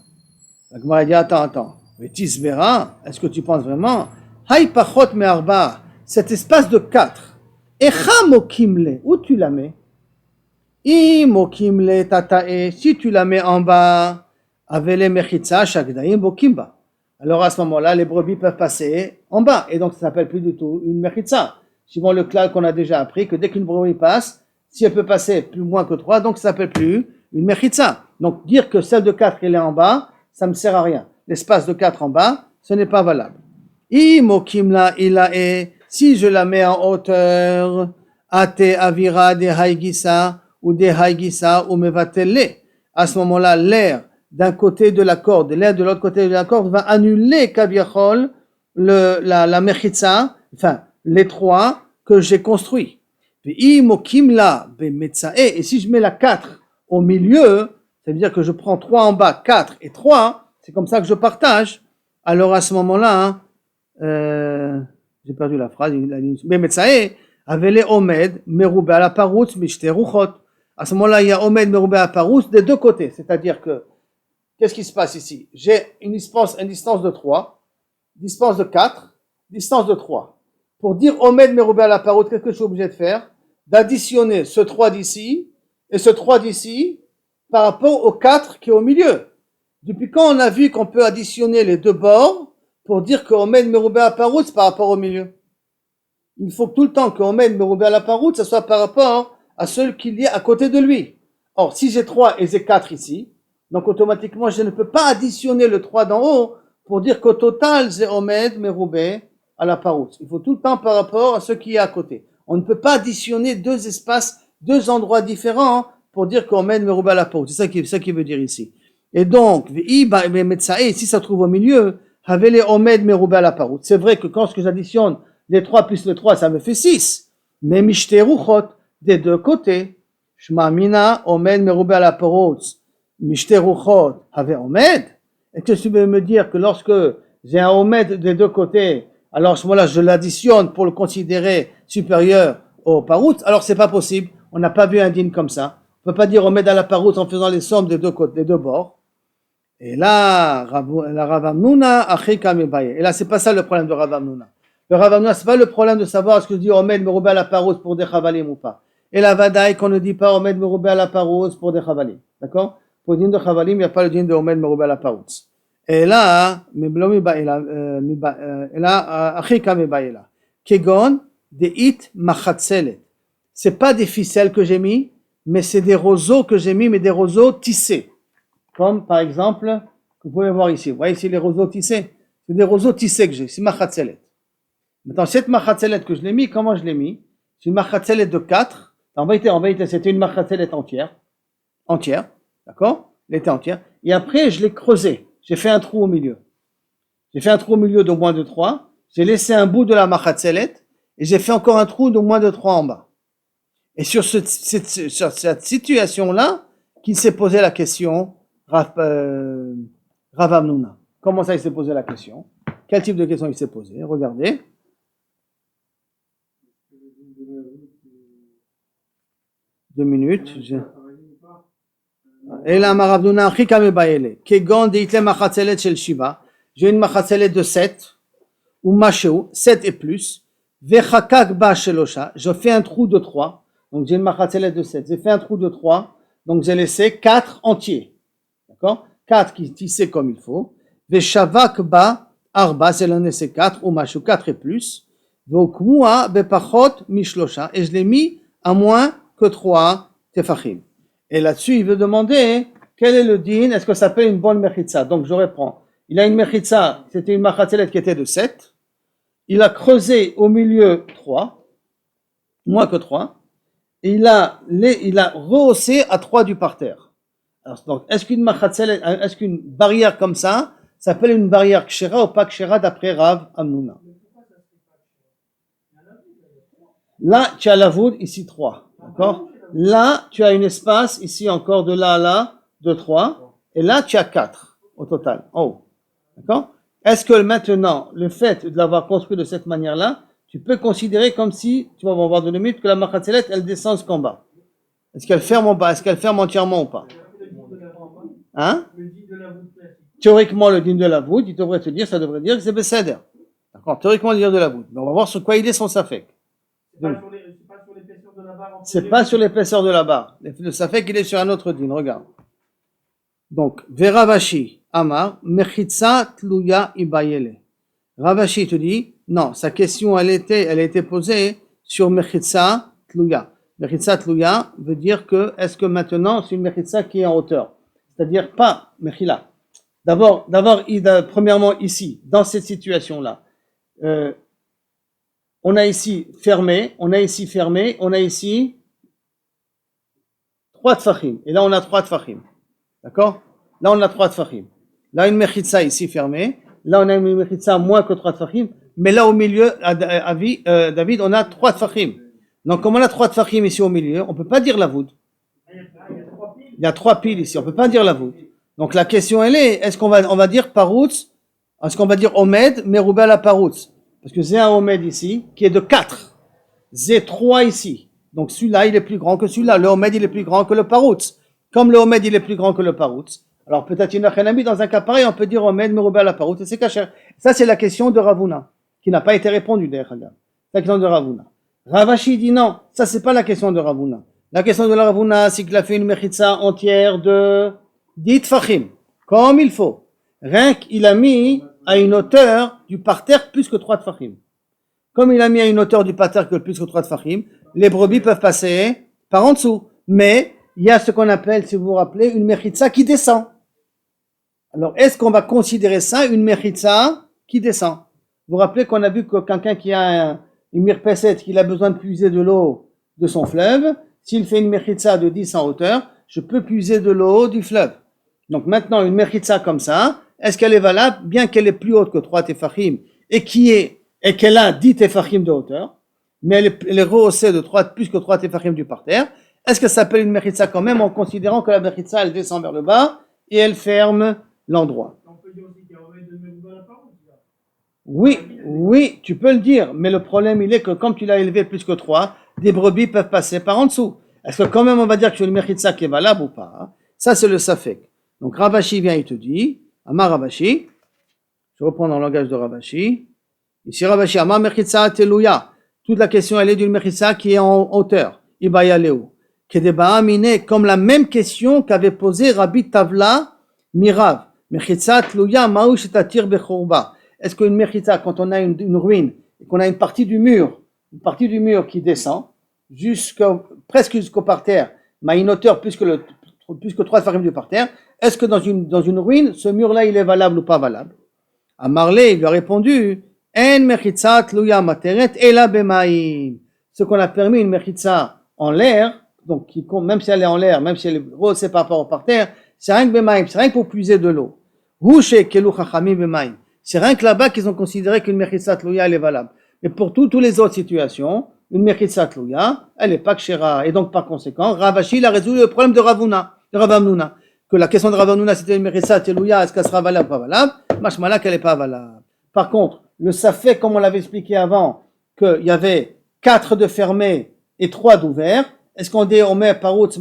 La Gemara dit attends. Mais Tisbera, est-ce que tu penses vraiment? Hay Pachot Me'arba, cet espace de 4. Echa Mokimle, où tu la mets? I Mokimle Tatae, si tu la mets en bas, Avele Mechitza Shagdaim Bokimba. Alors à ce moment-là, les brebis peuvent passer en bas, et donc ça s'appelle plus du tout une Mechitza. Suivant le clal qu'on a déjà appris, que dès qu'une brebis passe, si elle peut passer plus moins que 3, donc ça s'appelle plus une Mechitza. Donc dire que celle de 4 elle est en bas, ça ne me sert à rien. L'espace de 4 en bas, ce n'est pas valable. I Mokimla Ilae, si je la mets en hauteur, Ate Avira de Haïgisa, ou des Haïgisa ou Mevatele. À ce moment-là, l'air d'un côté de la corde et l'air de l'autre côté de la corde va annuler Kaviachol, la Mechitza, enfin, les 3 que j'ai construits. Et si je mets la 4 au milieu, ça veut dire que je prends 3 en bas, 4 et 3, c'est comme ça que je partage. Alors à ce moment-là, j'ai perdu la phrase, la ligne. Avele Omed, Meroubé à la Paroutz, Mishte Ruchot. À ce moment-là, il y a Omed, Meroubé à la Paroutz des deux côtés. C'est-à-dire que, qu'est-ce qui se passe ici? J'ai une distance de 3, distance de 4, distance de 3. Pour dire Omed, Meroubé à la Paroutz, qu'est-ce que je suis obligé de faire? D'additionner ce 3 d'ici et ce 3 d'ici par rapport au 4 qui est au milieu. Depuis quand on a vu qu'on peut additionner les deux bords pour dire que Omed, Meroubé à la Paroutz par rapport au milieu? Il faut que tout le temps qu'on mette Meroubé à la Paroutz, ça soit par rapport à celui qu'il y a à côté de lui. Or, si j'ai 3 et j'ai 4 ici, donc automatiquement, je ne peux pas additionner le 3 d'en haut pour dire qu'au total, j'ai Omed, Meroubé à la Paroutz. Il faut tout le temps par rapport à ce qui est à côté. On ne peut pas additionner deux espaces, deux endroits différents pour dire qu'Omed, Meroubé à la Paroutz. C'est ça qui veut dire ici. Et donc, si ça se trouve au milieu, Havele Omed, Meroubé à la Paroutz. C'est vrai que quand j'additionne les 3 plus les 3, ça me fait 6. Mais Mishte Ruchot, des deux côtés. Shma Mina, Omed, Meroubé à la Paroutz. Mishte Ruchot, Have Omed. Est-ce que tu veux me dire que lorsque j'ai un Omed des deux côtés, alors à ce moment-là, je l'additionne pour le considérer supérieur au Paroutz? Alors c'est pas possible. On n'a pas vu un din comme ça. On peut pas dire Omed à la Paroutz en faisant les sommes des deux côtés, des deux bords. Et là, la Rav Hamnuna, Achika Mebaye. Et là, c'est pas ça le problème de Rav Hamnuna. Le Rav Hamnuna, c'est pas le problème de savoir est-ce que je dis Omed Meroubé à la Paroutz pour des Chavalim ou pas. Et la Vadaï qu'on ne dit pas Omed Meroubé à la Paroutz pour des Chavalim. D'accord? Pour le din de Chavalim, il n'y a pas le din de Omed Meroubé à la Paroutz. Et là, Achika Mebaye là. Kegon, des it machatzelet. C'est pas des ficelles que j'ai mis, mais c'est des roseaux que j'ai mis, mais des roseaux tissés. Comme par exemple, que vous pouvez voir ici. Vous voyez ici les roseaux tissés? C'est des roseaux tissés que j'ai. C'est machatzelet. Maintenant, cette machatzelet que je l'ai mis, comment je l'ai mis? C'est une machatzelet de 4. En vérité, c'était une machatzelet entière. D'accord? Elle était entière. Et après, je l'ai creusé. J'ai fait un trou au milieu. J'ai fait un trou au milieu de moins de 3. J'ai laissé un bout de la machatzelet. Et j'ai fait encore un trou de moins de 3 en bas. Et sur cette situation-là, qu'il s'est posé la question, Rav Hamnuna. Comment ça, il s'est posé la question? Quel type de question il s'est posé? Regardez. Deux minutes. Et là, Rav Hamnuna, Chikame Baele. Kegon de itle machatzelet shel Shiva. J'ai une machatzelet de 7. Ou macheu, 7 et plus. Vechakak ba shelosha. Je fais un trou de 3. Donc j'ai une machatzelet de 7. J'ai fait un trou de 3. Donc j'ai laissé 4 entiers. D'accord? 4 qui tissés comme il faut. Veshavak ba arba, c'est l'un de ces 4. Ou macheu, 4 et plus. Vokmua bepachot mishlosha. Et je l'ai mis à moins que 3 tefachim. Et là-dessus, il veut demander quel est le din, est-ce que ça s'appelle une bonne mechitza? Donc je reprends. Il a une mechitza, c'était une machatzelet qui était de 7. Il a creusé au milieu 3, moins que 3. Et il a rehaussé à 3 du parterre. Alors, donc, est-ce qu'une barrière comme ça s'appelle une barrière kshera ou pas kshera d'après Rav Hamnuna? Là, tu as la voûte, ici 3. D'accord? Là, tu as un espace, ici encore de là à là, de 3. Et là, tu as 4 au total, en haut. D'accord? est-ce que maintenant, le fait de l'avoir construit de cette manière-là, tu peux considérer comme si, tu vas voir de limite que la Machatzelet, elle descend jusqu'en bas. Est-ce qu'elle ferme en bas? Est-ce qu'elle ferme entièrement ou pas? Hein? Théoriquement, le din de la voûte, il devrait te dire, ça devrait dire que c'est Besséder. D'accord? Théoriquement, le din de la voûte. Mais on va voir sur quoi il est son safek. C'est pas sur l'épaisseur de la barre. Le safek, il est sur un autre din, regarde. Donc, Veravashi, Amar, Mechitza Tluya Ibayele. Ravashi te dit, non, sa question, elle a été posée sur Mechitza Tluya. Mechitza Tluya veut dire que, est-ce que maintenant, c'est une Mechitza qui est en hauteur? C'est-à-dire pas Mechila. D'abord, premièrement, ici, dans cette situation-là, on a ici fermé, on a ici 3 tfachim. Et là, on a 3 tfachim. D'accord? Là, on a 3 tfachim. Là, une mechitza ici fermée. Là, on a une mechitza moins que 3 tfachim. Mais là, au milieu, David, on a 3 tfachim. Donc, comme on a 3 tfachim ici au milieu, on ne peut pas dire la voûte. Il y a 3 piles ici, on ne peut pas dire la voûte. Donc, la question, elle est, est-ce qu'on va dire paroutz? Est-ce qu'on va dire omed, meroubé à la paroutz? Parce que j'ai un omed ici, qui est de 4. J'ai 3 ici. Donc, celui-là, il est plus grand que celui-là. Le omed, il est plus grand que le paroutz. Comme le omed, il est plus grand que le paroutz. Alors, peut-être, il y a un ami, dans un cas pareil, on peut dire omed, meroubé à la paroutz, et c'est caché. Ça, c'est la question de Ravuna, qui n'a pas été répondue, d'ailleurs. C'est la question de Ravuna. Ravashi dit non, ça, c'est pas la question de Ravuna. La question de la Ravuna, c'est qu'il a fait une mechitza entière de 10 tfachim, comme il faut. Rien qu'il a mis à une hauteur du parterre plus que 3 tfachim. Comme il a mis à une hauteur du parterre que plus que 3 tfachim, les brebis peuvent passer par en dessous. Mais il y a ce qu'on appelle, si vous vous rappelez, une mechitza qui descend. Alors, est-ce qu'on va considérer ça une mechitza qui descend? Vous vous rappelez qu'on a vu que quelqu'un qui a une mirpeset, qu'il a besoin de puiser de l'eau de son fleuve, s'il fait une mechitza de 10 en hauteur, je peux puiser de l'eau du fleuve. Donc maintenant, une mechitza comme ça, est-ce qu'elle est valable, bien qu'elle est plus haute que 3 tefachim, et qu'elle a 10 tefachim de hauteur, mais elle est rehaussée de plus que 3 tefachim du parterre, est-ce que ça s'appelle une mechitza quand même, en considérant que la mechitza, elle descend vers le bas, et elle ferme l'endroit? On peut dire aussi qu'il y a de meroubé à la paroutz. Oui, tu peux le dire, mais le problème, il est que comme tu l'as élevé plus que 3, des brebis peuvent passer par en dessous. Est-ce que quand même on va dire que c'est une mechitza qui est valable ou pas? Ça, c'est le safek. Donc Ravashi vient, il te dit, Amar Ravashi, je reprends dans le langage de Ravashi, ici Ravashi, Amar mechitza teluya, toute la question elle est d'une mechitza qui est en hauteur, Ibaya Leo, Kedeba Amine, comme la même question qu'avait posé Rabbi Tavla Mirav, mechitza teluya maou shetatir bechorba. Est-ce qu'une mechitza, quand on a une ruine, et qu'on a une partie du mur qui descend, presque jusqu'au parterre, mais à une hauteur plus que 3 tfachim du parterre, est-ce que dans une ruine, ce mur-là, il est valable ou pas valable? À Marley, il lui a répondu, En mechitza tluya materet ela bemaim. Ce qu'on a permis une mechitza en l'air, donc même si elle est en l'air, même si elle est rehaussée par rapport au parterre, c'est rien que bemaim, c'est rien que pour puiser de l'eau. Hushe kelu chachamim bemaim. C'est rien que là-bas qu'ils ont considéré qu'une mechitza tluya, elle est valable. Mais pour toutes les autres situations, une mechitza tluya, elle n'est pas kshera. Et donc, par conséquent, Ravashi, il a résolu le problème de Rav Hamnouna. Que la question de Rav Hamnouna, c'était une mechitza tluya, est-ce qu'elle sera valable ou pas valable? Mashmala qu'elle n'est pas valable. Par contre, le safek, comme on l'avait expliqué avant, qu'il y avait 4 de fermés et 3 d'ouverts, est-ce qu'on dit on met paroutz,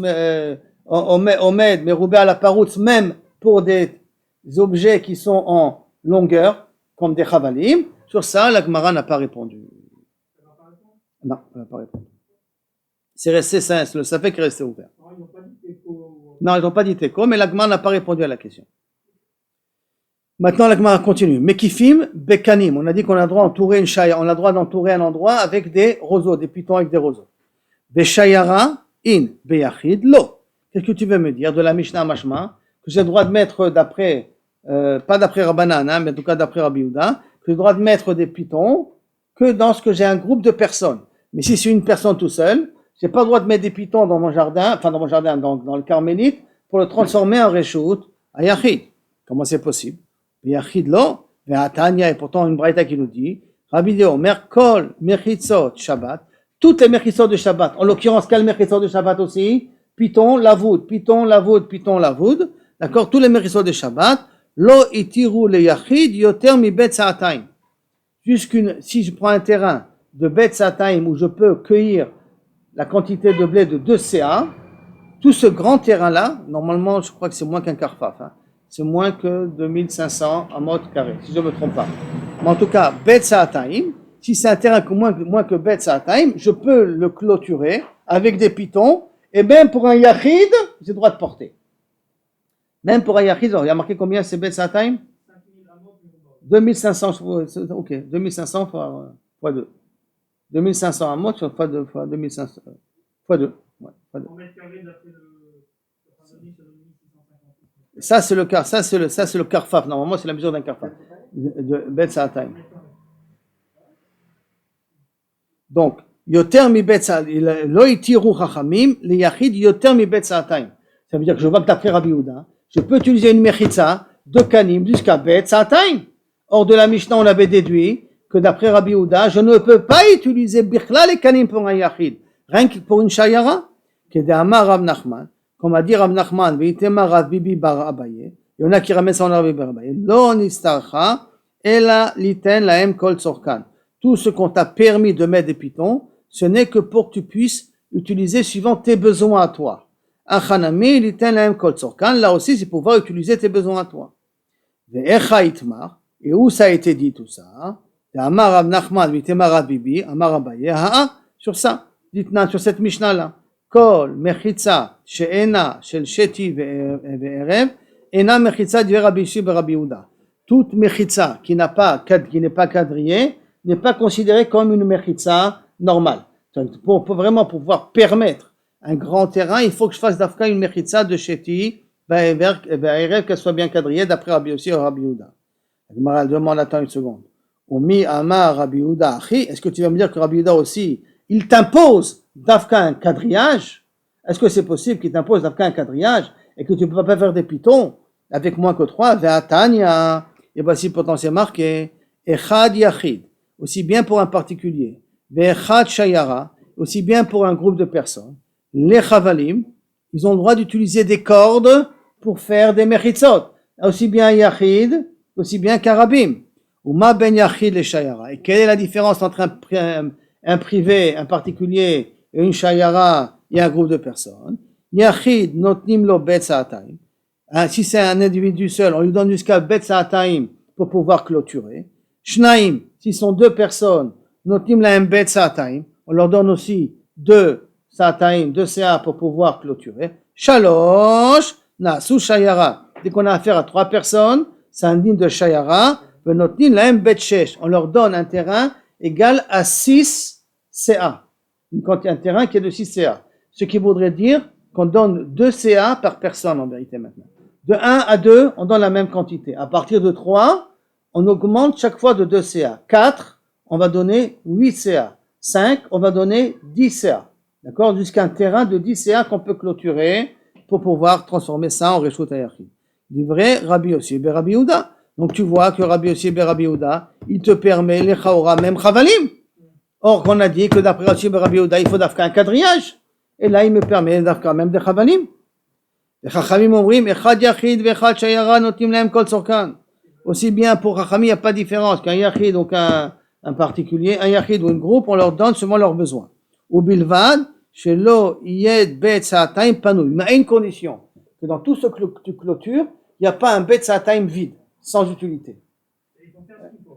on met meroubé à la paroutz, même pour des objets qui sont en longueur, comme des chavalim? Sur ça, la Gemara n'a pas répondu. Non, elle n'a pas répondu. C'est resté ça, le safek est resté ouvert. Non, ils n'ont pas dit Teko, mais la Gemara n'a pas répondu à la question. Maintenant, la Gemara continue. Mekifim, Bekanim. On a dit qu'on a le droit d'entourer une shaya, on a le droit d'entourer un endroit avec des roseaux, des pitons avec des roseaux. Beshayara, in, beyachid, lo. Qu'est-ce que tu veux me dire de la Mishnah Mashma, que j'ai le droit de mettre d'après, pas d'après Rabbanan, hein, mais en tout cas d'après Rabbi Yehuda, que j'ai le droit de mettre des pitons que dans ce que j'ai un groupe de personnes. Mais si c'est une personne tout seul, j'ai pas le droit de mettre des pitons dans mon jardin, dans le Carmélite, pour le transformer en Réchout, à Yachid. Comment c'est possible? Yachid lo, et pourtant une braïta qui nous dit, Rabbi Deo, Merkol, Mechitzot, Shabbat, toutes les Mechitzot de Shabbat, en l'occurrence, quel Mechitzot de Shabbat aussi? Piton, lavoud, piton, lavoud, piton, lavoud, d'accord? Tous les Mechitzot de Shabbat, Lo itiru le yachid yoter mi bet sa'ataim. Si je prends un terrain de bet sa'ataim où je peux cueillir la quantité de blé de 2 CA, tout ce grand terrain-là, normalement, je crois que c'est moins qu'un carfaf, hein. C'est moins que 2500 amot carré, si je ne me trompe pas. Mais en tout cas, bet sa'ataim, si c'est un terrain moins que bet sa'ataim, je peux le clôturer avec des pitons, et même pour un yachid, j'ai le droit de porter. Même pour un yachid, il y a marqué combien c'est bet sa'ataim? 2500, ok, 2500 fois 2. 2500 amot fois 2, fois 2500, fois 2. Ouais, fois 2. Ça c'est le car, ça c'est le carfaf. Normalement c'est la mesure d'un carfaf. De bet sa'ataim. Donc, yoter mi bet sa'ataim, lo itiru chachamim, li yachid yoter mi bet sa'ataim. Ça veut dire que je vois que d'après Rabbi Yehuda, je peux utiliser une mechitza de kanim jusqu'à bet sa'ataim. Or de la Mishnah, on avait déduit que d'après Rabbi Yehuda, je ne peux pas utiliser birkla les kanim pour un yachid, rien que pour une shayara, que de Amar Rav Nachman, comme a dit Rav Nachman, veitema Rav Bibi bar Abaye, il y en a qui ramènent ça en Rav Bibi bar Abaye, lo nistarcha, ela liten laem kol tzorkan. Tout ce qu'on t'a permis de mettre des pitons, ce n'est que pour que tu puisses utiliser suivant tes besoins à toi. Achanami liten laem kol tzorkan, là aussi c'est pouvoir utiliser tes besoins à toi. Ve'echa itmar, et où ça a été dit tout ça? Amar Rav Nachman, veitema Rav Bibi, Amar Abaye, sur ça, dites-nous sur cette Mishnah-là. Kol mechitza she'ena shel sheti ve'erev ena mechitza d'Iver Rabbi Yossi Rabbi Yehuda. Toute mechitza qui n'est pas quadrillée n'est pas considérée comme une mechitza normale. Pour vraiment pouvoir permettre un grand terrain, il faut que je fasse d'Afka une mechitza de sheti ve'erev qu'elle soit bien quadrillée d'après Rabbi Yossi et Rabbi Yehuda. La demande attends une seconde. Omi Amar Rabbi Yehuda Achi, est-ce que tu vas me dire que Rabbi Yehuda aussi il t'impose d'Afka un quadrillage? Est-ce que c'est possible qu'il t'impose d'Afka un quadrillage et que tu ne peux pas faire des pitons avec moins que 3? Ve'atanya, et voici potentiellement marqué Echad Yachid, aussi bien pour un particulier, Ve'echad Shayara, aussi bien pour un groupe de personnes. Les Chavalim, ils ont le droit d'utiliser des cordes pour faire des mechitzot, aussi bien Yachid, aussi bien Karabim. Uma ben Yachid les Shayara. Et quelle est la différence entre un privé, un particulier, et une shayara et un groupe de personnes? Yachid notnim lo bet sa'ataim. Si c'est un individu seul, on lui donne jusqu'à bet sa'ataim pour pouvoir clôturer. Shnaim, si sont 2 personnes, notnim lahem bet sa'ataim, on leur donne aussi 2 sa'ataim, 2 CA pour pouvoir clôturer. Shalosh, nasu shayara. Dès qu'on a affaire à 3 personnes, c'est un digne de shayara. Notnim lahem bet shesh. On leur donne un terrain égal à 6 CA. Un terrain qui est de 6 CA. Ce qui voudrait dire qu'on donne 2 CA par personne en vérité maintenant. De 1 à 2, on donne la même quantité. À partir de 3, on augmente chaque fois de 2 CA. 4, on va donner 8 CA. 5, on va donner 10 CA. D'accord? Jusqu'à un terrain de 10 CA qu'on peut clôturer pour pouvoir transformer ça en Reshut HaYachid. Livré Rabbi Yossi ben Rabbi Yehuda. Donc tu vois que Rabbi Yossi ben Rabbi Yehuda, il te permet les chaora, même chavalim. Or qu'on a dit que d'après Rabbi Yossi ben Rabbi Yehuda, il faut d'afka un quadrillage. Et là, il me permet d'afka même des chavalim. Les chachamim omrim, echad yachid vechad shayara notim lahem kol tzorkan. Aussi bien pour chachamim, il n'y a pas de différence qu'un yachid, donc un particulier, un yachid ou un groupe, on leur donne selon leurs besoins. Ou bilvad, shelo yed bet sa'ataim panou. Mais à une condition, que dans tout ce que tu clôtures, il n'y a pas un bet sa'ataim vide, sans utilité.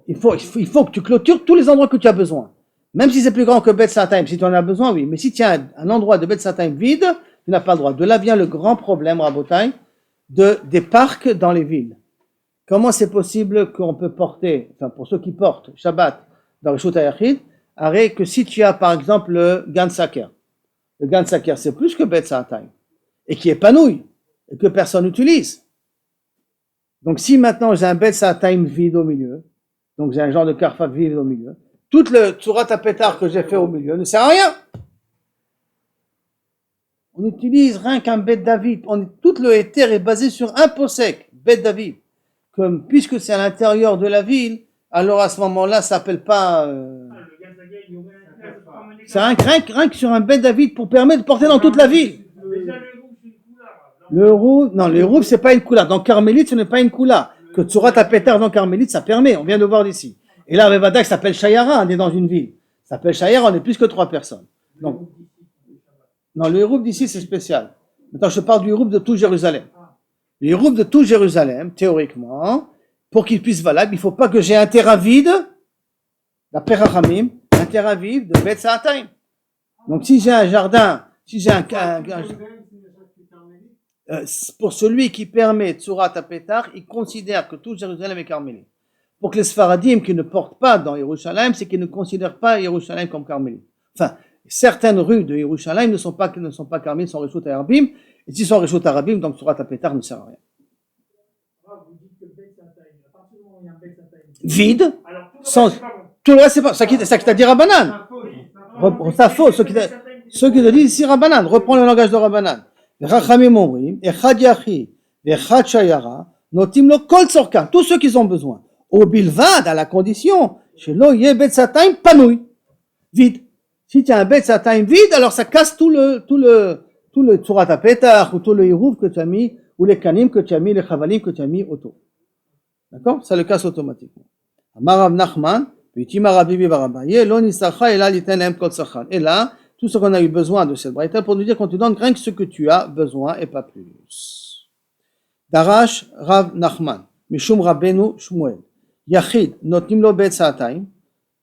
Il faut que tu clôtures tous les endroits que tu as besoin. Même si c'est plus grand que Bet Sa'ataim, si tu en as besoin, oui. Mais si tu as un endroit de Bet Sa'ataim vide, tu n'as pas le droit. De là vient le grand problème, Rabotai, des parcs dans les villes. Comment c'est possible qu'on peut porter, enfin pour ceux qui portent Shabbat dans le Reshut HaYachid, que si tu as par exemple le Gan Saker. Le Gan Saker, c'est plus que Bet Sa'ataim. Et qui épanouille. Et que personne n'utilise. Donc si maintenant j'ai un Bet Sa'ataim vide au milieu, donc j'ai un genre de karfa vide au milieu, tout le Tzurat HaPetar que j'ai fait au milieu ne sert à rien. On utilise rien qu'un Bet David. Tout le Héter est basé sur un posek, Bet David. Comme, puisque c'est à l'intérieur de la ville, alors à ce moment-là, ça s'appelle pas... c'est rien que sur un Bet David pour permettre de porter dans toute la ville. Le roux, non, le roux, c'est pas une coula. Dans Carmélite, ce n'est pas une coula. que Tsurat HaPetar dans Carmélite, ça permet, on vient de voir d'ici. Et là, Revadak s'appelle Shayara, on est dans une ville. Ça s'appelle Shayara, on est plus que 3 personnes. Donc, non, le Héroub d'ici, c'est spécial. Maintenant, je parle du Héroub de tout Jérusalem. Le Héroub de tout Jérusalem, théoriquement, pour qu'il puisse valable, il ne faut pas que j'ai un terrain vide, d'après Rachamim, un terrain vide de Bet Sa'atayim. Donc, si j'ai un jardin, si j'ai pour celui qui permet Tsurat HaPetar, il considère que tout Jérusalem est carmélite. Pour que les Sfaradim qui ne portent pas dans Yerushalayim, c'est qu'ils ne considèrent pas Yerushalayim comme carmélite. Enfin, certaines rues de Yerushalayim ne sont pas carmélites, sont Reshut Arabim, et s'ils sont Reshut Arabim, donc Tsurat HaPetar ne sert à rien. Vous dites que Bet Sa'atayim, à partir du moment où il y a un Bet Sa'atayim, Vide, alors sans, tout le reste c'est pas, ça qui t'a dit Rabbanan. Ça faux, ceux qui te disent ici Rabbanan, reprends le langage de Rabbanan. Rachamim omrim, echad yachi, echad shayara, notim lo kol tzorkan, tous ceux qui ont besoin. Au bilvad, à la condition, chez lo yé bet sataim panouille, vide. Si tu as un bet sataim vide, alors ça casse tout le Tsurat HaPetar, ou tout le hirouv que tu as mis, ou les kanim que tu as mis, les chavalim que tu as mis autour. D'accord? Ça le casse automatiquement. Amar Rav Nachman, Vitima Rabbi Barabaye, lo nisacha ela liten lehem kol tzorkan. Et là, tout ce qu'on a eu besoin de cette braïta pour nous dire qu'on te donne rien que ce que tu as besoin et pas plus. Darash Rav Nachman, Mishum Rabbeinu Shmuel, Yachid, notnim lo bet sa'atayim,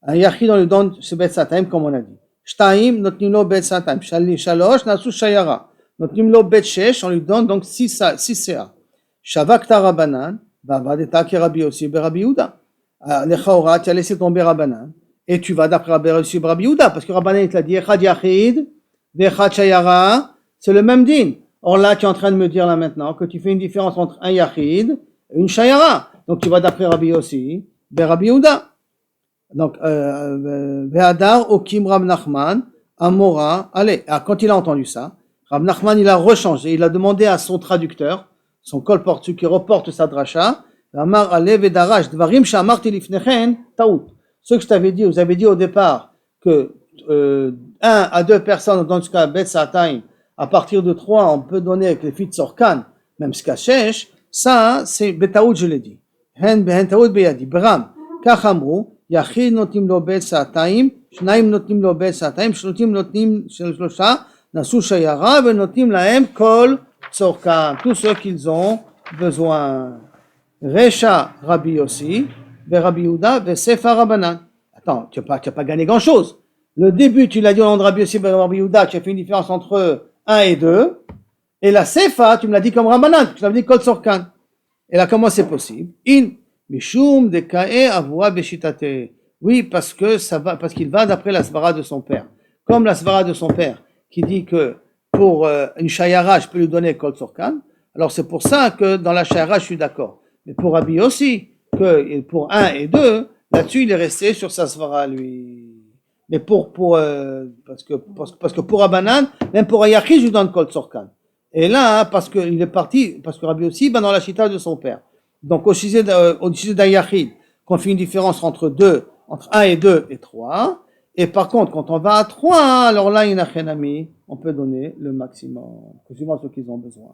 un Yachid on lui donne ce bet sa'atayim comme on a dit. Shtaim, notnim lo bet sa'atayim, Shalosh, nasu shayara, notnim lo bet shesh, on lui donne donc 6 CA. Shavakta Rabbanan, Vavadeta ki Rabbi Yossi be Rabbi Yehuda. Lechaora, tu as laissé tomber Rabbanan. Et tu vas d'après Rabbi Yehuda, parce que Rabbanan il t'a dit Echad Yachid, Echad Shayara, c'est le même din. Or là, tu es en train de me dire là maintenant que tu fais une différence entre un Yachid et une Shayara. Donc tu vas d'après Rabbi Yossi, Rabbi Yehuda. Donc, Ve'adar Okim Rab Nachman, Amora, allez, quand il a entendu ça, Rab Nachman il a rechangé, il a demandé à son traducteur, son colporteur qui reporte sa dracha, Amar Ale Vedarash, Dvarim Shamarti Lifnechen, Taout. Ce que je t'avais dit, vous avez dit au départ que 1 à 2 personnes, dans ce cas, Bet Sa'atayim, à partir de 3, on peut donner avec les filles de Sorkan, même ce Shesh, ça, c'est Betaout, je l'ai dit. Hen Taout Beyadi, Bram, Kachamru, Yachid notim lo Bet Sa'atayim, Shnaim notim lo Bet Sa'atayim, Shnotim notim Shlosha, Nasu Shayara, Venotim Lahem Kol Sorkan, tout ce qu'ils ont besoin. Recha Rabbi Yossi, Rabbi Yehuda, Sefa Rabbanan. Attends, tu n'as pas gagné grand-chose. Le début, tu l'as dit au nom de Rabbi Yossi, Rabbi Yehuda, tu as fait une différence entre 1 et 2. Et la Sefa, tu me l'as dit comme Rabbanan, tu l'as dit Kol Sorkan. Et là, comment c'est possible? In Mishum de Kae Avua Beshitate. Oui, parce qu'il va d'après la svara de son père. Comme la svara de son père, qui dit que pour une Shayara, je peux lui donner Kol Sorkan. Alors c'est pour ça que dans la Shayara, je suis d'accord. Mais pour Rabbi Yossi, que pour 1 et 2, là-dessus, il est resté sur sa svara, lui. Mais parce que pour Rabbanan, même pour Ayachi, je lui donne Kol Sorkan. Et là, parce que Rabbi Yossi, dans la chita de son père. Donc, au sujet d'Ayachid, qu'on fait une différence entre 1 et 2 et 3. Et par contre, quand on va à 3, alors là, il y a un on peut donner le maximum, suivant ce qu'ils ont besoin.